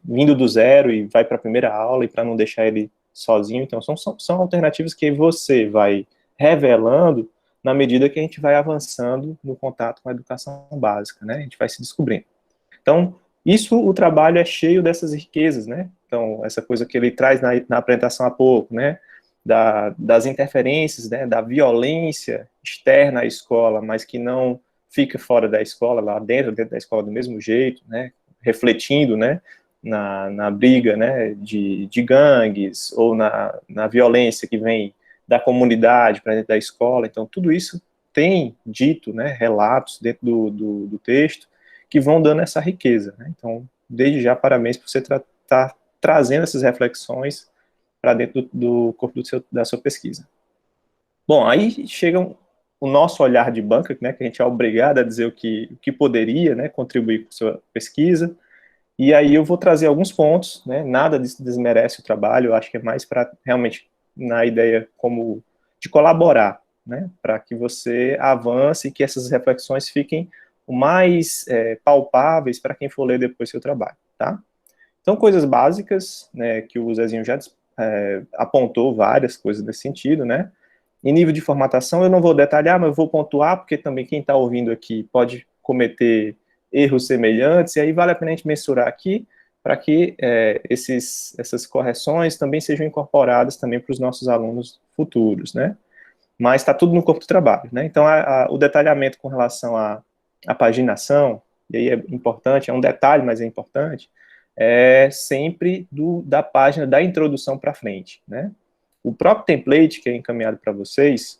vindo do zero e vai para a primeira aula, e para não deixar ele sozinho. Então, são alternativas que você vai revelando na medida que a gente vai avançando no contato com a educação básica, né? A gente vai se descobrindo. Então, o trabalho é cheio dessas riquezas, né? Então, essa coisa que ele traz na apresentação há pouco, né? Das interferências, né? Da violência externa à escola, mas que não fica fora da escola, lá dentro da escola do mesmo jeito, né? Refletindo, né? Na briga, né, de gangues, ou na violência que vem da comunidade para dentro da escola. Então, tudo isso tem dito, né, relatos dentro do texto que vão dando essa riqueza, né? Então, desde já, parabéns por você estar trazendo essas reflexões para dentro do corpo da sua pesquisa. Bom, aí chega o nosso olhar de banca, né, que a gente é obrigado a dizer o que poderia, né, contribuir com a sua pesquisa. E aí eu vou trazer alguns pontos, né? Nada disso desmerece o trabalho, eu acho que é mais para realmente na ideia como de colaborar, né? Para que você avance e que essas reflexões fiquem o mais palpáveis para quem for ler depois seu trabalho, tá? Então, coisas básicas, né? Que o Zezinho já apontou várias coisas nesse sentido, né? Em nível de formatação, eu não vou detalhar, mas eu vou pontuar, porque também quem está ouvindo aqui pode cometer erros semelhantes, e aí vale a pena a gente mensurar aqui, para que essas correções também sejam incorporadas também para os nossos alunos futuros, né? Mas está tudo no corpo do trabalho, né? Então, o detalhamento com relação à paginação, e aí é importante, é um detalhe, mas é importante, é sempre da página da introdução para frente, né? O próprio template que é encaminhado para vocês,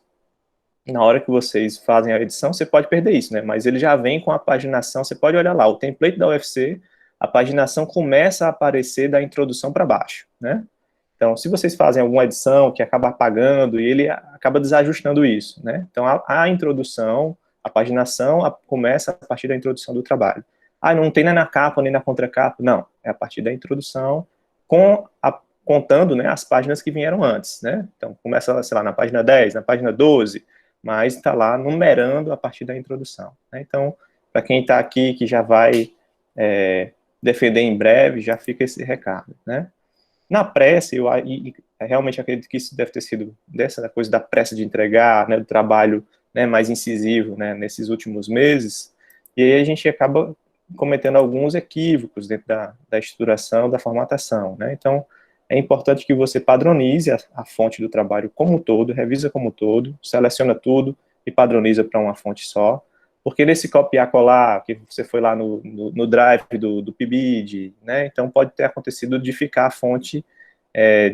na hora que vocês fazem a edição, você pode perder isso, né? Mas ele já vem com a paginação, você pode olhar lá, o template da UFC, a paginação começa a aparecer da introdução para baixo, né? Então, se vocês fazem alguma edição que acaba apagando, e ele acaba desajustando isso, né? Então, a introdução, a paginação começa a partir da introdução do trabalho. Ah, não tem nem na capa, nem na contracapa. Não, é a partir da introdução, contando, né, as páginas que vieram antes, né? Então, começa, sei lá, na página 10, na página 12, mas está lá numerando a partir da introdução, né? Então, para quem está aqui, que já vai defender em breve, já fica esse recado, né? Na pressa, eu realmente acredito que isso deve ter sido dessa coisa da pressa de entregar, né, do trabalho, né, mais incisivo, né, nesses últimos meses, e aí a gente acaba cometendo alguns equívocos dentro da estruturação, da formatação, né? Então, é importante que você padronize a fonte do trabalho como um todo, revisa como um todo, seleciona tudo e padroniza para uma fonte só, porque nesse copiar-colar, que você foi lá no drive do PIBID, né, então pode ter acontecido de ficar a fonte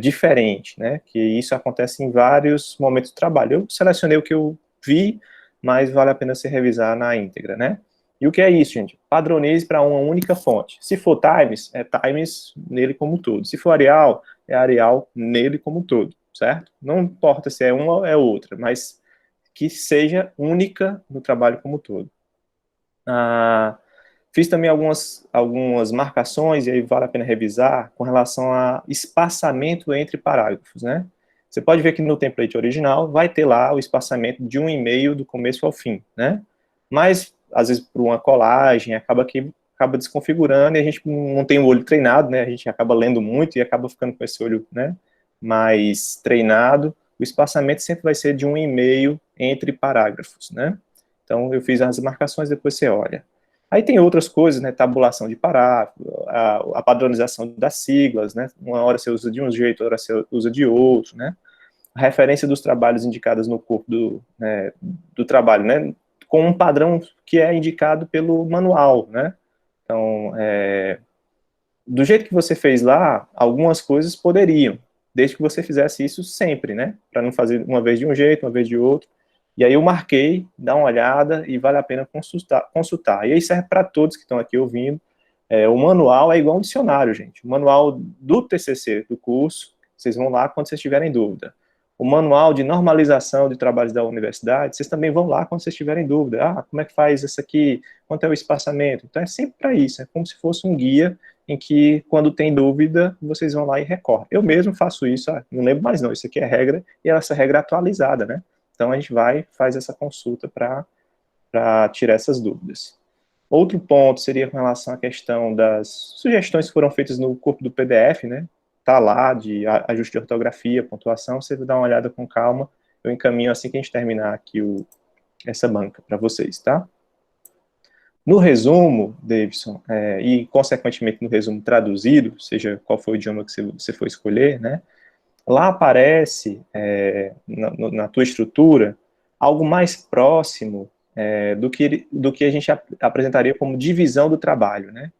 diferente, né, que isso acontece em vários momentos do trabalho. Eu selecionei o que eu vi, mas vale a pena você revisar na íntegra, né. E o que é isso, gente? Padronize para uma única fonte. Se for Times, é Times nele como um todo. Se for Arial, é Arial nele como um todo, certo? Não importa se é uma ou é outra, mas que seja única no trabalho como um todo. Fiz também algumas marcações, e aí vale a pena revisar, com relação a espaçamento entre parágrafos, né? Você pode ver que no template original vai ter lá o espaçamento de 1,5 do começo ao fim, né? Mas, às vezes, por uma colagem, acaba desconfigurando, e a gente não tem o olho treinado, né? A gente acaba lendo muito e acaba ficando com esse olho, né, mais treinado. O espaçamento sempre vai ser de 1,5 entre parágrafos, né? Então, eu fiz as marcações, depois você olha. Aí tem outras coisas, né, tabulação de parágrafo, a padronização das siglas, né, uma hora você usa de um jeito, outra hora você usa de outro, né, a referência dos trabalhos indicados no corpo do trabalho, né, com um padrão que é indicado pelo manual, né. Então, do jeito que você fez lá, algumas coisas poderiam, desde que você fizesse isso sempre, né? Para não fazer uma vez de um jeito, uma vez de outro. E aí eu marquei, dá uma olhada e vale a pena consultar. E aí serve para todos que estão aqui ouvindo. O manual é igual um dicionário, gente. O manual do TCC, do curso, vocês vão lá quando vocês tiverem dúvida. O manual de normalização de trabalhos da universidade, vocês também vão lá quando vocês tiverem dúvida. Ah, como é que faz isso aqui? Quanto é o espaçamento? Então é sempre para isso, é como se fosse um guia em que, quando tem dúvida, vocês vão lá e recorrem. Eu mesmo faço isso, não lembro mais não, isso aqui é regra, e essa regra é atualizada, né? Então a gente faz essa consulta para tirar essas dúvidas. Outro ponto seria com relação à questão das sugestões que foram feitas no corpo do PDF, né? Tá lá, de ajuste de ortografia, pontuação, você dá uma olhada com calma, eu encaminho assim que a gente terminar aqui essa banca para vocês, tá? No resumo, Davidson, e consequentemente no resumo traduzido, seja qual for o idioma que você for escolher, né? Lá aparece, na tua estrutura, algo mais próximo do que a gente apresentaria como divisão do trabalho, né?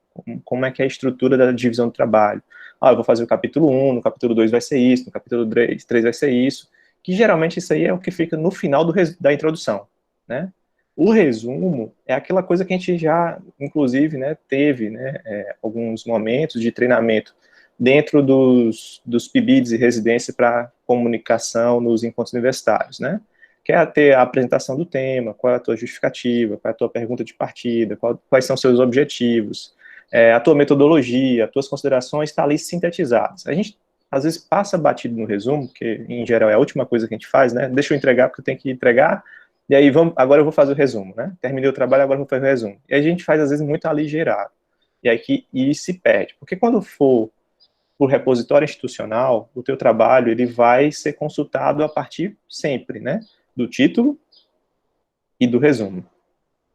Como é que é a estrutura da divisão do trabalho. Eu vou fazer o capítulo 1, no capítulo 2 vai ser isso, no capítulo 3 vai ser isso, que geralmente isso aí é o que fica no final da introdução, né? O resumo é aquela coisa que a gente já, inclusive, né, teve, né, alguns momentos de treinamento dentro dos PIBIDs e residência para comunicação nos encontros universitários, né? Que é ter a apresentação do tema, qual é a tua justificativa, qual é a tua pergunta de partida, quais são os seus objetivos, a tua metodologia, as tuas considerações, está ali sintetizadas. A gente, às vezes, passa batido no resumo, que, em geral, é a última coisa que a gente faz, né? Deixa eu entregar, porque eu tenho que entregar, e aí, agora eu vou fazer o resumo, né? Terminei o trabalho, agora eu vou fazer o resumo. E a gente faz, às vezes, muito aligerado. E aí e se perde. Porque quando for por repositório institucional, o teu trabalho ele vai ser consultado a partir sempre, né? Do título e do resumo.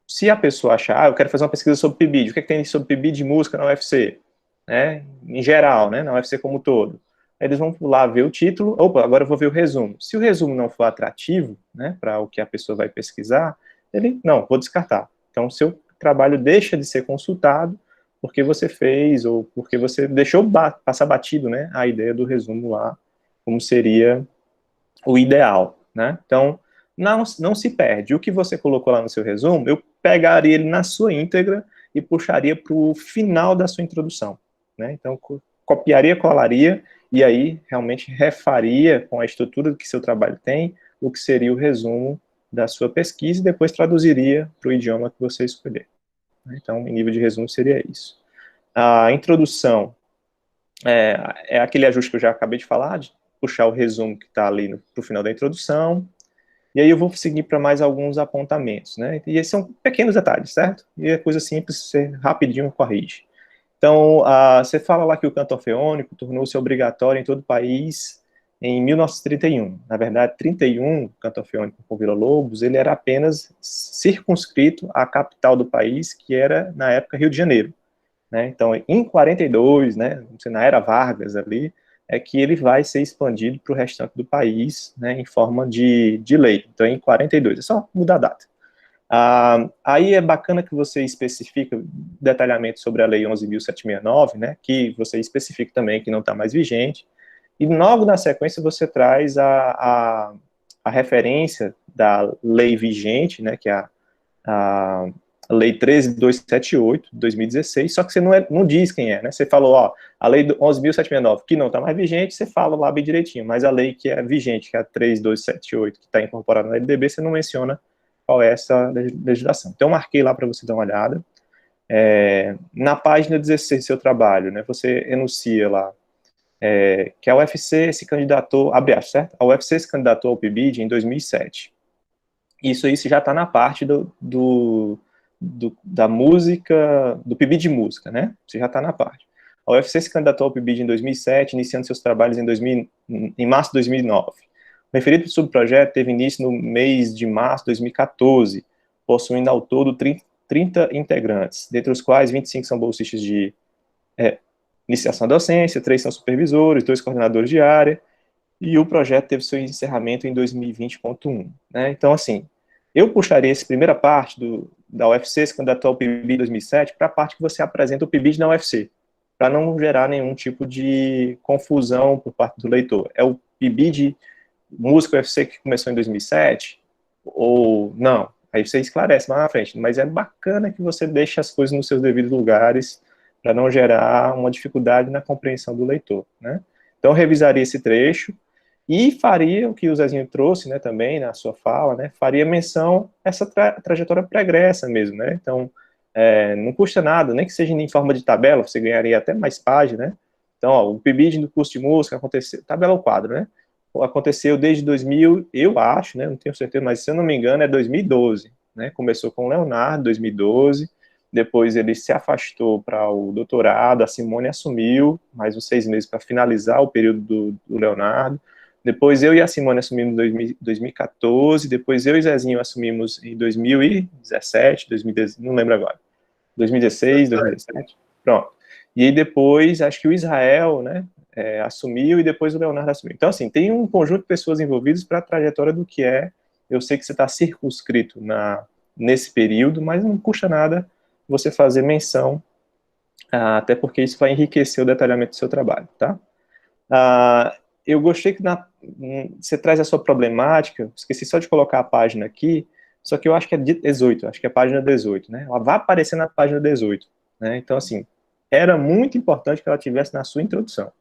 Se a pessoa achar, eu quero fazer uma pesquisa sobre PIBID, o que tem sobre PIBID de música na UFC? Né? Em geral, né? Na UFC como um todo. Eles vão lá ver o título, agora eu vou ver o resumo. Se o resumo não for atrativo, né, para o que a pessoa vai pesquisar, vou descartar. Então, seu trabalho deixa de ser consultado porque você fez, ou porque você deixou passar batido, né, a ideia do resumo lá, como seria o ideal, né? Então, não se perde. O que você colocou lá no seu resumo, eu pegaria ele na sua íntegra e puxaria para o final da sua introdução, né? Então, copiaria, colaria, e aí realmente refaria com a estrutura que seu trabalho tem, o que seria o resumo da sua pesquisa, e depois traduziria para o idioma que você escolher. Então, em nível de resumo seria isso. A introdução é aquele ajuste que eu já acabei de falar, de puxar o resumo que está ali para o final da introdução, e aí eu vou seguir para mais alguns apontamentos, né? E esses são pequenos detalhes, certo? E é coisa simples, você rapidinho corrige. Então, você fala lá que o canto orfeônico tornou-se obrigatório em todo o país em 1931. Na verdade, 31, o canto orfeônico com Vila Lobos, ele era apenas circunscrito à capital do país, que era, na época, Rio de Janeiro. Né? Então, em 42, né, na era Vargas ali, é que ele vai ser expandido para o restante do país, né, em forma de lei. Então, em 42, é só mudar a data. Aí é bacana que você especifica detalhamento sobre a Lei 11.769, né, que você especifica também que não está mais vigente, e logo na sequência você traz a referência da lei vigente, né, que é a Lei 13.278, de 2016, só que você não diz quem é, né? Você falou, a Lei 11.769, que não está mais vigente, você fala lá bem direitinho, mas a lei que é vigente, que é a 13.278, que está incorporada na LDB, você não menciona qual é essa legislação. Então, eu marquei lá para você dar uma olhada. Na página 16 do seu trabalho, né, você enuncia lá que a UFC se candidatou, abre aspas, certo? A UFC se candidatou ao PIBID em 2007. Isso já está na parte da música, do PIBID de música, né? Você já está na parte. A UFC se candidatou ao PIBID em 2007, iniciando seus trabalhos em março de 2009. O referido subprojeto teve início no mês de março de 2014, possuindo ao todo 30 integrantes, dentre os quais 25 são bolsistas de iniciação da docência, 3 são supervisores, 2 coordenadores de área, e o projeto teve seu encerramento em 2020.1. Né? Então, assim, eu puxaria essa primeira parte da UFC, se candidatou ao PIBID 2007, para a parte que você apresenta o PIBID na UFC. para não gerar nenhum tipo de confusão por parte do leitor. É o PIBID música UFC que começou em 2007? Ou não? Aí você esclarece lá na frente. Mas é bacana que você deixe as coisas nos seus devidos lugares para não gerar uma dificuldade na compreensão do leitor, né? Então, eu revisaria esse trecho e faria o que o Zezinho trouxe, né, também na sua fala, né, faria menção a essa trajetória pregressa mesmo, né? Então, não custa nada, nem que seja em forma de tabela, você ganharia até mais página, né? Então, ó, o PIBID do curso de música aconteceu, tabela ao quadro, né? Aconteceu desde 2000, eu acho, né, não tenho certeza, mas se eu não me engano é 2012, né? Começou com o Leonardo, 2012, depois ele se afastou para o doutorado, a Simone assumiu mais uns 6 meses para finalizar o período do Leonardo, depois eu e a Simone assumimos em 2014, depois eu e Zezinho assumimos em 2017, 2010, não lembro agora, 2016, 2017, pronto. E aí depois, acho que o Israel, né, assumiu e depois o Leonardo assumiu. Então, assim, tem um conjunto de pessoas envolvidas para a trajetória do que é. Eu sei que você está circunscrito nesse período, mas não custa nada você fazer menção, até porque isso vai enriquecer o detalhamento do seu trabalho, tá? Eu gostei que você traz a sua problemática, esqueci só de colocar a página aqui, só que eu acho que é 18, acho que é a página 18, né? Ela vai aparecer na página 18, né? Então, assim, era muito importante que ela tivesse na sua introdução,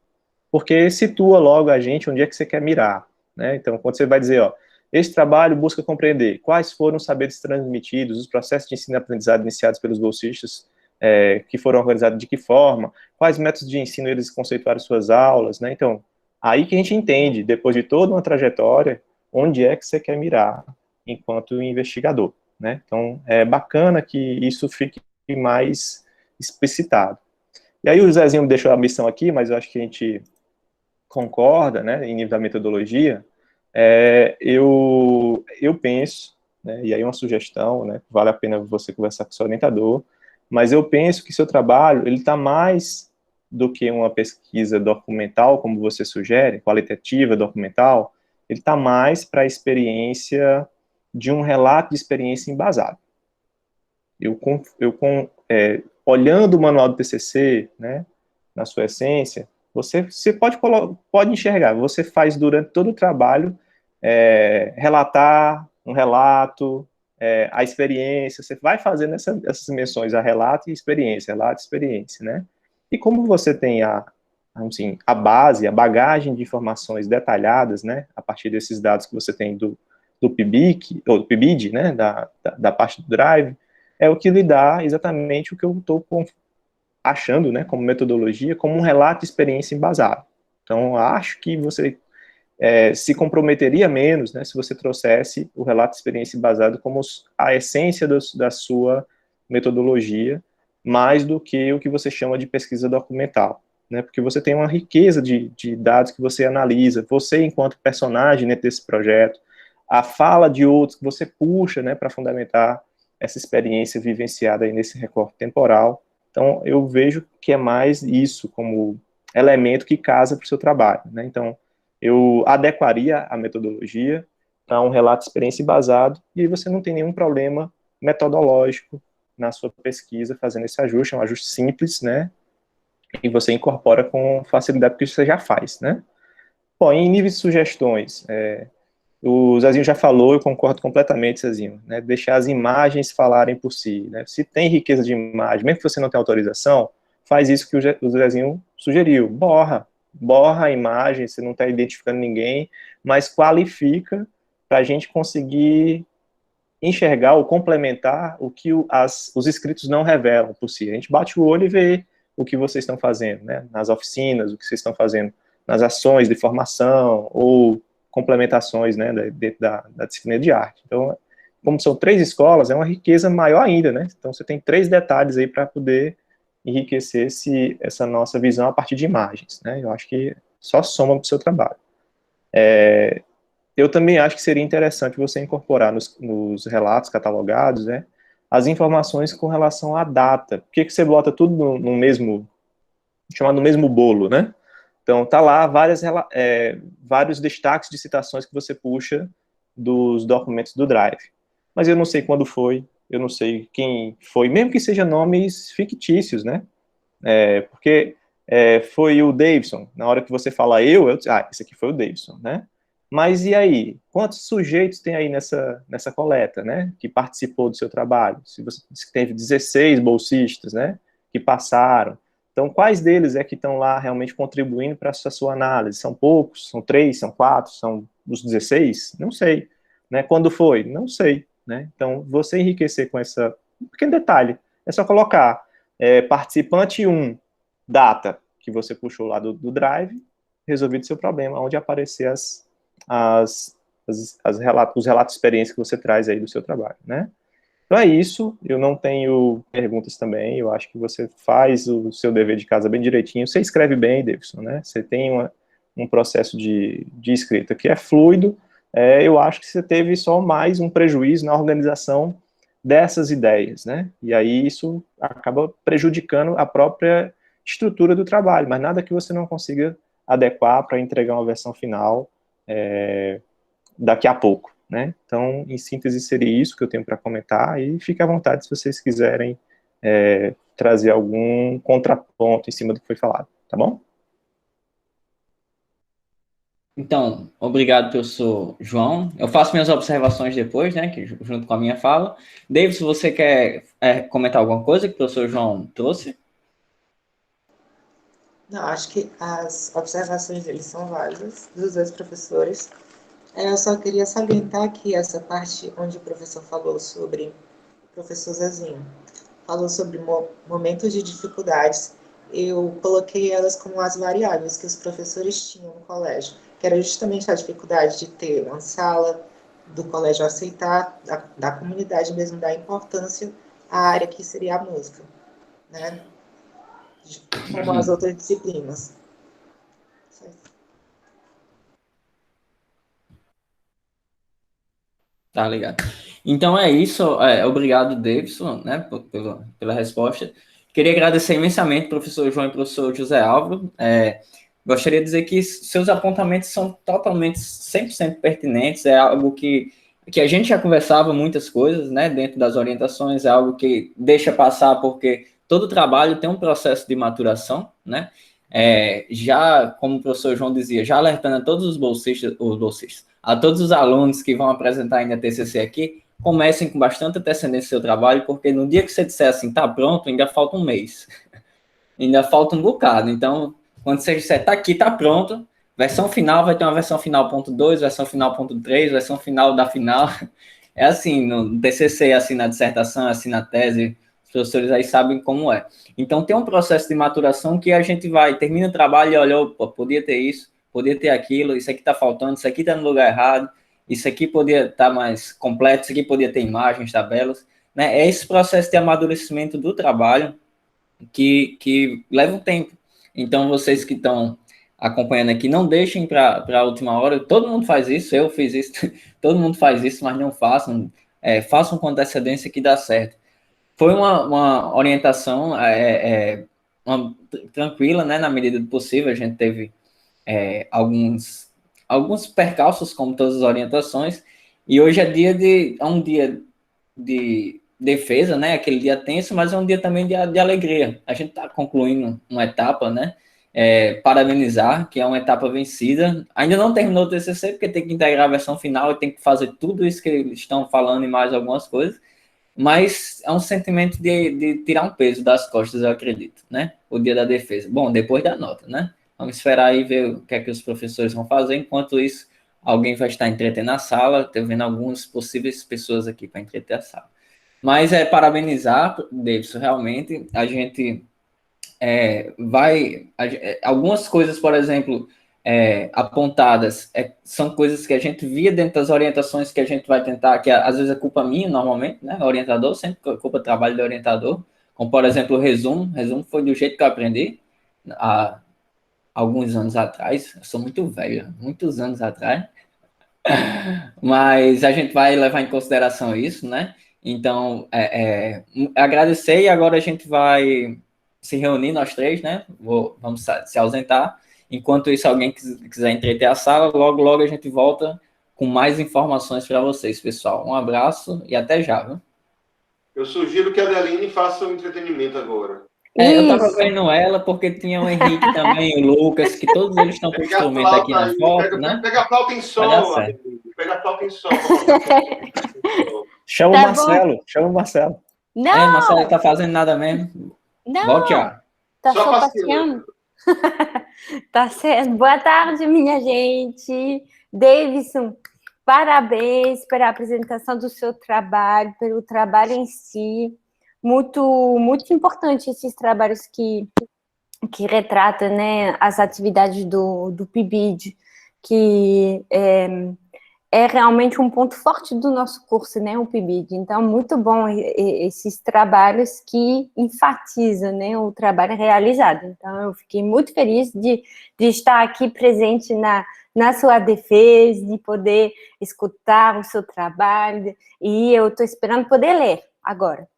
porque situa logo a gente onde é que você quer mirar, né? Então, quando você vai dizer, ó, esse trabalho busca compreender quais foram os saberes transmitidos, os processos de ensino e aprendizado iniciados pelos bolsistas, que foram organizados de que forma, quais métodos de ensino eles conceituaram suas aulas, né? Então, aí que a gente entende, depois de toda uma trajetória, onde é que você quer mirar enquanto investigador, né? Então, é bacana que isso fique mais explicitado. E aí o Zezinho me deixou a missão aqui, mas eu acho que a gente concorda, né, em nível da metodologia. Eu penso, né, e aí uma sugestão, né, vale a pena você conversar com o seu orientador, mas eu penso que seu trabalho, ele está mais do que uma pesquisa documental, como você sugere, qualitativa, documental, ele está mais para a experiência de um relato de experiência embasado. Olhando o manual do TCC, né, na sua essência, você pode enxergar, você faz durante todo o trabalho, relatar um relato, a experiência, você vai fazendo essas menções a relato e experiência, né? E como você tem assim, a base, a bagagem de informações detalhadas, né, a partir desses dados que você tem do PIBIC, ou do PIBID, né, da parte do Drive, é o que lhe dá exatamente o que eu estou achando, né, como metodologia, como um relato de experiência embasado. Então, acho que você se comprometeria menos, né, se você trouxesse o relato de experiência embasado como a essência da sua metodologia, mais do que o que você chama de pesquisa documental, né, porque você tem uma riqueza de dados que você analisa, você enquanto personagem dentro desse projeto, a fala de outros que você puxa, né, para fundamentar essa experiência vivenciada aí nesse recorte temporal. Então, eu vejo que é mais isso como elemento que casa para o seu trabalho, né? Então, eu adequaria a metodologia para um relato de experiência embasado e aí você não tem nenhum problema metodológico na sua pesquisa fazendo esse ajuste, é um ajuste simples, né? E você incorpora com facilidade porque você já faz, né? Bom, em nível de sugestões, o Zezinho já falou, eu concordo completamente, Zezinho, né, deixar as imagens falarem por si, né, se tem riqueza de imagem, mesmo que você não tenha autorização, faz isso que o Zezinho sugeriu, borra a imagem, você não está identificando ninguém, mas qualifica para a gente conseguir enxergar ou complementar o que os escritos não revelam por si. A gente bate o olho e vê o que vocês estão fazendo, né, nas oficinas, o que vocês estão fazendo nas ações de formação, ou complementações, né, dentro da disciplina de arte. Então, como são 3 escolas, é uma riqueza maior ainda, né? Então, você tem 3 detalhes aí para poder enriquecer essa nossa visão a partir de imagens, né? Eu acho que só soma para o seu trabalho. Eu também acho que seria interessante você incorporar nos relatos catalogados, né, as informações com relação à data. Por que você bota tudo no mesmo, chamado no mesmo bolo, né? Então, tá lá vários destaques de citações que você puxa dos documentos do Drive. Mas eu não sei quando foi, eu não sei quem foi, mesmo que sejam nomes fictícios, né? Porque foi o Davidson. Na hora que você fala eu esse aqui foi o Davidson, né? Mas e aí? Quantos sujeitos tem aí nessa coleta, né? Que participou do seu trabalho? Se você teve 16 bolsistas, né? Que passaram. Então, quais deles é que estão lá realmente contribuindo para a sua análise? São poucos? São 3? São 4? São os 16? Não sei. Né? Quando foi? Não sei. Né? Então, você enriquecer com um pequeno detalhe, é só colocar participante 1, data, que você puxou lá do Drive, resolvido seu problema, onde aparecer os relatos de experiência que você traz aí do seu trabalho, né? Então é isso, eu não tenho perguntas também, eu acho que você faz o seu dever de casa bem direitinho, você escreve bem, Davidson, né? Você tem um processo de escrita que é fluido, eu acho que você teve só mais um prejuízo na organização dessas ideias, né? E aí isso acaba prejudicando a própria estrutura do trabalho, mas nada que você não consiga adequar para entregar uma versão final daqui a pouco, né? Então, em síntese, seria isso que eu tenho para comentar, e fique à vontade se vocês quiserem trazer algum contraponto em cima do que foi falado, tá bom? Então, obrigado, professor João. Eu faço minhas observações depois, né, junto com a minha fala. David, se você quer comentar alguma coisa que o professor João trouxe? Não, acho que as observações deles são válidas, dos dois professores. Eu só queria salientar que essa parte onde o professor falou sobre, o professor Zezinho, falou sobre momentos de dificuldades, eu coloquei elas como as variáveis que os professores tinham no colégio, que era justamente a dificuldade de ter uma sala, do colégio aceitar, da comunidade mesmo dar importância à área que seria a música, né? Como as outras disciplinas. Tá ligado. Então é isso. Obrigado, Davidson, né, pela resposta. Queria agradecer imensamente, professor João e professor José Álvaro. Gostaria de dizer que seus apontamentos são totalmente 100% pertinentes. É algo que a gente já conversava muitas coisas, né, dentro das orientações. É algo que deixa passar porque todo trabalho tem um processo de maturação, né? Já, como o professor João dizia, já alertando a todos os bolsistas, a todos os alunos que vão apresentar ainda TCC aqui, comecem com bastante antecedência seu trabalho, porque no dia que você disser assim, tá pronto, ainda falta um mês. Ainda falta um bocado. Então, quando você disser, tá aqui, tá pronto, versão final vai ter uma versão final ponto 2, versão final ponto 3, versão final da final. É assim, no TCC, assim na dissertação, assim na tese, os professores aí sabem como é. Então, tem um processo de maturação que a gente termina o trabalho e olha, opa, podia ter isso, podia ter aquilo, isso aqui está faltando, isso aqui está no lugar errado, isso aqui podia estar mais completo, isso aqui podia ter imagens, tabelas, né? É esse processo de amadurecimento do trabalho que leva um tempo. Então, vocês que estão acompanhando aqui, não deixem para a última hora, todo mundo faz isso, eu fiz isso, todo mundo faz isso, mas não façam, façam com antecedência que dá certo. Foi uma orientação tranquila, né, na medida do possível, a gente teve alguns percalços, como todas as orientações, e hoje é um dia de defesa, né, aquele dia tenso, mas é um dia também de alegria. A gente está concluindo uma etapa, né, parabenizar, que é uma etapa vencida. Ainda não terminou o TCC, porque tem que integrar a versão final e tem que fazer tudo isso que eles estão falando e mais algumas coisas, mas é um sentimento de tirar um peso das costas, eu acredito, né? O dia da defesa. Bom, depois da nota, né? Vamos esperar aí ver o que é que os professores vão fazer. Enquanto isso, alguém vai estar entretendo a sala. Estou vendo algumas possíveis pessoas aqui para entreter a sala. Mas parabenizar, Davidson, realmente. A gente algumas coisas, por exemplo, apontadas, são coisas que a gente via dentro das orientações que a gente vai tentar, que às vezes é culpa minha, normalmente, né? Orientador, sempre culpa do trabalho do orientador. Como, por exemplo, o resumo. O resumo foi do jeito que eu aprendi há alguns anos atrás. Eu sou muito velho, muitos anos atrás. Mas a gente vai levar em consideração isso, né? Então, agradecer e agora a gente vai se reunir, nós três, né? Vamos se ausentar. Enquanto isso, alguém quiser entreter a sala, logo a gente volta com mais informações para vocês, pessoal. Um abraço e até já, viu? Eu sugiro que a Adeline faça o entretenimento agora. Eu tava Isso. vendo ela porque tinha o Henrique também, o Lucas, que todos eles estão com o Pega a instrumento aqui flauta na aí, foto, né? pega a flauta em Vai dar sol, certo. amigo. Pega a flauta em sol. Pra tocar em sol. Chama o Tá Marcelo, chama o Marcelo. Marcelo, Não, tá fazendo nada mesmo. Volte não, já. tá Só só passeando. passeando. Tá certo. Boa tarde, minha gente. Davidson, parabéns pela apresentação do seu trabalho, pelo trabalho em si. Muito importante esses trabalhos que retratam, né, as atividades do PIBID, que é realmente um ponto forte do nosso curso, né, o PIBID. Então, muito bom esses trabalhos que enfatizam, né, o trabalho realizado. Então, eu fiquei muito feliz de estar aqui presente na sua defesa, de poder escutar o seu trabalho, e eu estou esperando poder ler agora.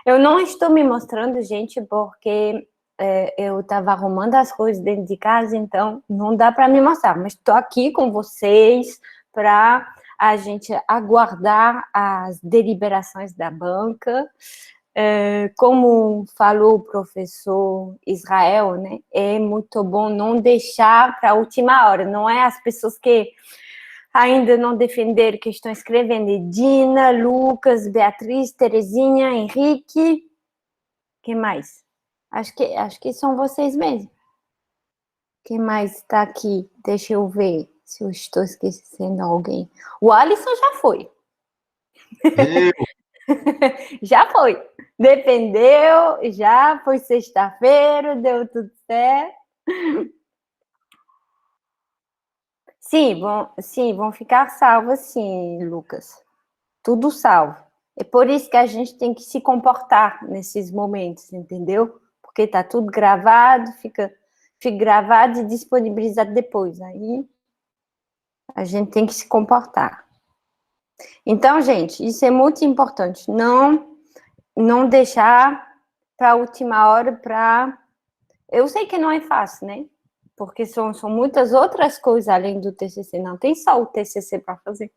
Eu não estou me mostrando, gente, porque eu estava arrumando as coisas dentro de casa, então não dá para me mostrar, mas estou aqui com vocês para a gente aguardar as deliberações da banca. Como falou o professor Israel, né, é muito bom não deixar para a última hora, não é as pessoas que ainda não defenderam que estão escrevendo, Edina, Lucas, Beatriz, Terezinha, Henrique, quem mais? Acho que são vocês mesmos. Quem mais está aqui? Deixa eu ver se eu estou esquecendo alguém. O Alisson já foi. Já foi. Defendeu, já foi sexta-feira, deu tudo certo. Sim, vão ficar salvos, sim, Lucas. Tudo salvo. É por isso que a gente tem que se comportar nesses momentos, entendeu? Porque tá tudo gravado, fica gravado e disponibilizado depois. Aí a gente tem que se comportar. Então, gente, isso é muito importante. Não deixar para a última hora para... Eu sei que não é fácil, né? Porque são muitas outras coisas além do TCC. Não tem só o TCC para fazer.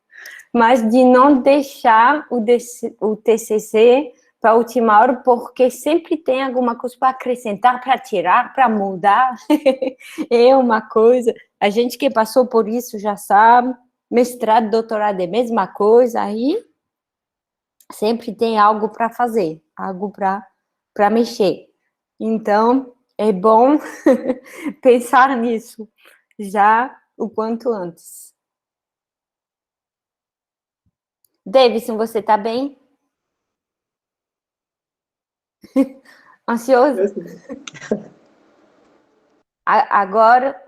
Mas de não deixar o TCC para a última hora, porque sempre tem alguma coisa para acrescentar, para tirar, para mudar. É uma coisa. A gente que passou por isso já sabe. Mestrado, doutorado é a mesma coisa. Aí sempre tem algo para fazer, algo para mexer. Então, é bom pensar nisso já o quanto antes. Davidson, você está bem? Ansioso? Agora,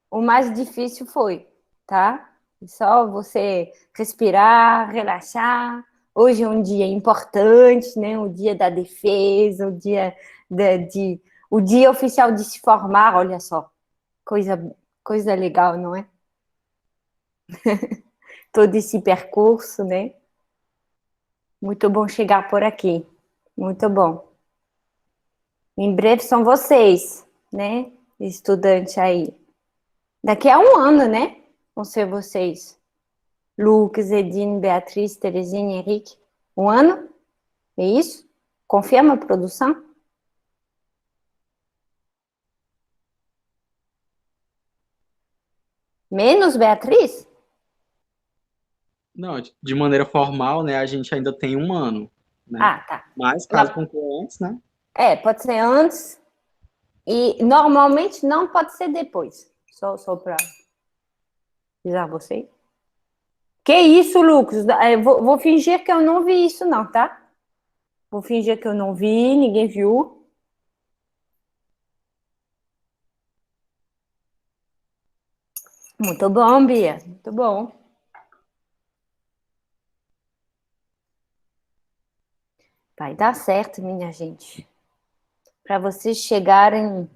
o mais difícil foi, tá? Só você respirar, relaxar. Hoje é um dia importante, né? O dia da defesa, o dia o dia oficial de se formar. Olha só, coisa legal, não é? Todo esse percurso, né? Muito bom chegar por aqui. Muito bom. Em breve são vocês, né? Estudante aí. Daqui a um ano, né? Vão ser vocês. Lucas, Edine, Beatriz, Terezinha, Henrique. Um ano? É isso? Confirma a produção? Menos Beatriz? Não, de maneira formal, né, a gente ainda tem um ano, né? Ah, tá. Mas caso conclua antes, né? Pode ser antes. E normalmente não pode ser depois. Só para avisar vocês. Que isso, Lucas? Vou fingir que eu não vi isso, não, tá? Vou fingir que eu não vi, ninguém viu. Muito bom, Bia. Muito bom. Vai dar certo, minha gente. Para vocês chegarem...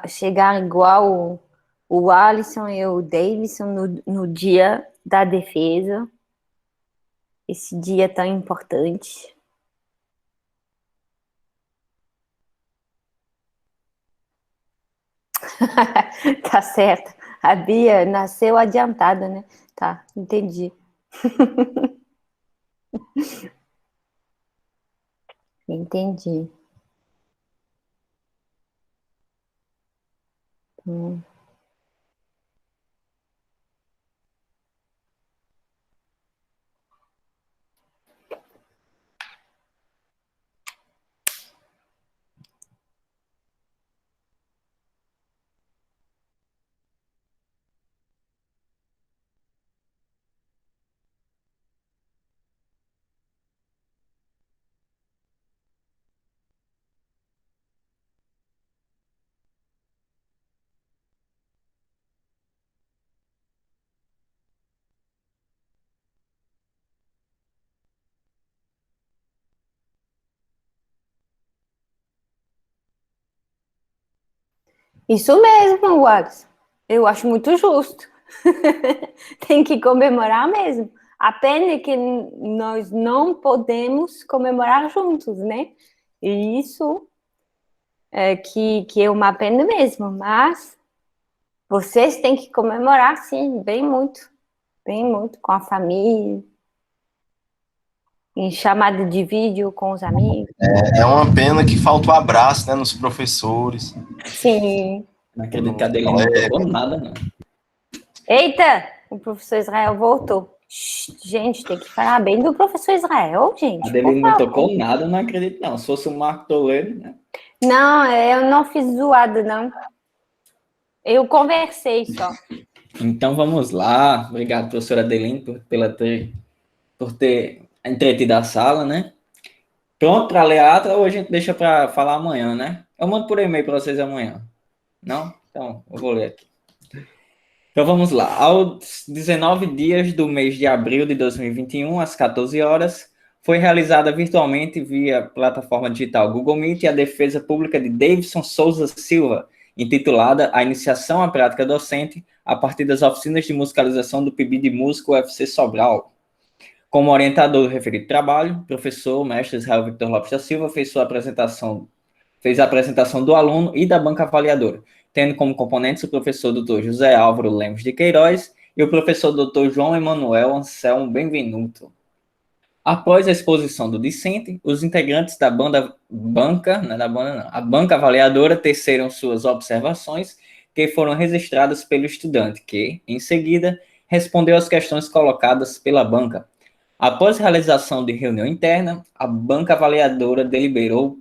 chegar igual o Alisson e o Davidson no dia da defesa. Esse dia tão importante. Tá certo. A Bia nasceu adiantada, né? Tá, entendi. Entendi. Isso mesmo, Wallace. Eu acho muito justo. Tem que comemorar mesmo. A pena é que nós não podemos comemorar juntos, né? E isso é que é uma pena mesmo, mas vocês têm que comemorar, sim, bem muito, com a família, em chamada de vídeo com os amigos. É uma pena que falta o abraço, né, nos professores. Sim. Não acredito que a Adeline não tocou nada, não. Eita, o professor Israel voltou. Gente, tem que falar bem do professor Israel, gente. A Adeline não tocou nada, eu não acredito, não. Se fosse o Marco Toledo, né? Não, eu não fiz zoada, não. Eu conversei só. Então vamos lá. Obrigado, professora Adeline, por ter entretido a sala, né? Pronto para ler a ata ou a gente deixa para falar amanhã, né? Eu mando por e-mail para vocês amanhã. Não? Então, eu vou ler aqui. Então vamos lá. Aos 19 dias do mês de abril de 2021, às 14 horas, foi realizada virtualmente via plataforma digital Google Meet a defesa pública de Davidson Souza Silva, intitulada A Iniciação à Prática Docente a partir das oficinas de musicalização do PIB de Música UFC Sobral. Como orientador do referido trabalho, o professor mestre Israel Victor Lopes da Silva fez a apresentação do aluno e da banca avaliadora, tendo como componentes o professor Dr. José Álvaro Lemos de Queiroz e o professor Dr. João Emanuel Anselmo Benvenuto. Após a exposição do discente, os integrantes da a banca avaliadora teceram suas observações, que foram registradas pelo estudante, que, em seguida, respondeu às questões colocadas pela banca. Após a realização de reunião interna, a banca avaliadora deliberou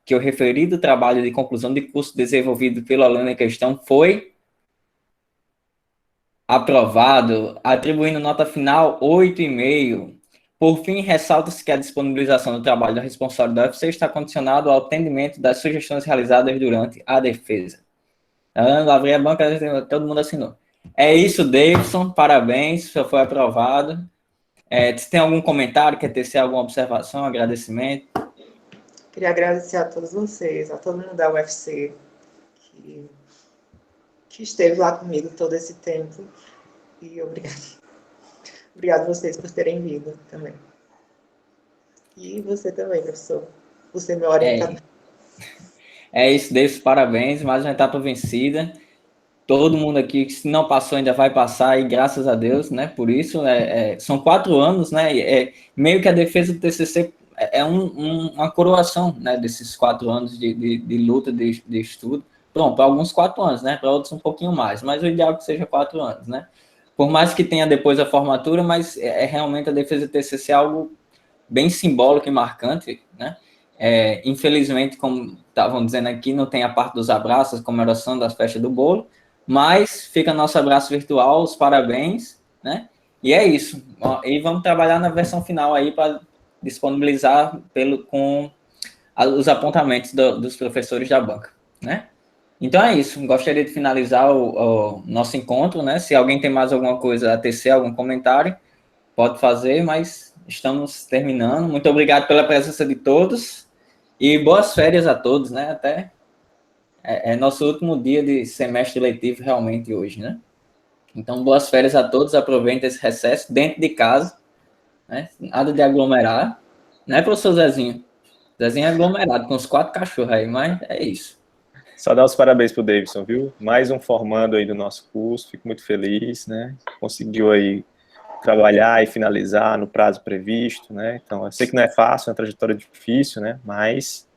que o referido trabalho de conclusão de curso desenvolvido pelo aluno em questão foi aprovado, atribuindo nota final 8,5. Por fim, ressalta-se que a disponibilização do trabalho do responsável da UFC está condicionado ao atendimento das sugestões realizadas durante a defesa. Lavei a banca, todo mundo assinou. É isso, Davidson, parabéns, já foi aprovado. Se tem algum comentário, quer tecer alguma observação, agradecimento? Queria agradecer a todos vocês, a todo mundo da UFC, que esteve lá comigo todo esse tempo. E obrigado a vocês por terem vindo também. E você também, professor. Você é meu orientador. É isso, Davis, parabéns, mais uma etapa vencida. Todo mundo aqui, se não passou, ainda vai passar, e graças a Deus, né? Por isso, são 4 anos, né? Meio que a defesa do TCC é uma coroação, né? Desses 4 anos de luta, de estudo. Pronto, para alguns 4 anos, né? Para outros um pouquinho mais, mas o ideal é que seja 4 anos, né? Por mais que tenha depois a formatura, mas realmente a defesa do TCC é algo bem simbólico e marcante, né? Infelizmente, como estavam dizendo aqui, não tem a parte dos abraços, comemoração das festas do bolo, mas fica nosso abraço virtual, os parabéns, né? E é isso. E vamos trabalhar na versão final aí para disponibilizar com os apontamentos dos professores da banca, né? Então é isso. Gostaria de finalizar o nosso encontro, né? Se alguém tem mais alguma coisa a tecer, algum comentário, pode fazer, mas estamos terminando. Muito obrigado pela presença de todos e boas férias a todos, né? Até nosso último dia de semestre letivo realmente hoje, né? Então, boas férias a todos, aproveitem esse recesso dentro de casa, né? Nada de aglomerar, né, professor Zezinho? Zezinho é aglomerado, com os 4 cachorros aí, mas é isso. Só dar os parabéns pro Davidson, viu? Mais um formando aí do nosso curso, fico muito feliz, né? Conseguiu aí trabalhar e finalizar no prazo previsto, né? Então, eu sei que não é fácil, é uma trajetória difícil, né? Mas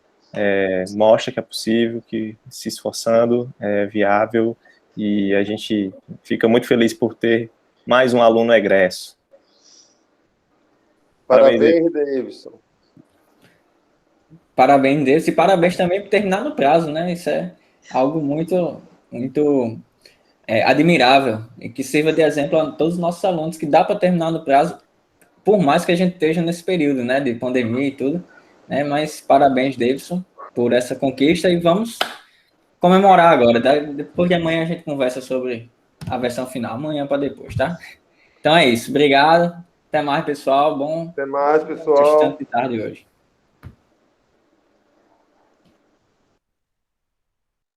mostra que é possível, que se esforçando é viável, e a gente fica muito feliz por ter mais um aluno egresso. Parabéns, Davidson. Parabéns deles e parabéns também por terminar no prazo, né? Isso é algo muito, muito admirável e que sirva de exemplo a todos os nossos alunos que dá para terminar no prazo, por mais que a gente esteja nesse período, né, de pandemia e tudo, né? Mas parabéns, Davidson, por essa conquista, e vamos comemorar agora. Depois de amanhã a gente conversa sobre a versão final, amanhã para depois, tá? Então é isso, obrigado, até mais, pessoal, bom Até mais, pessoal. restante de tarde hoje.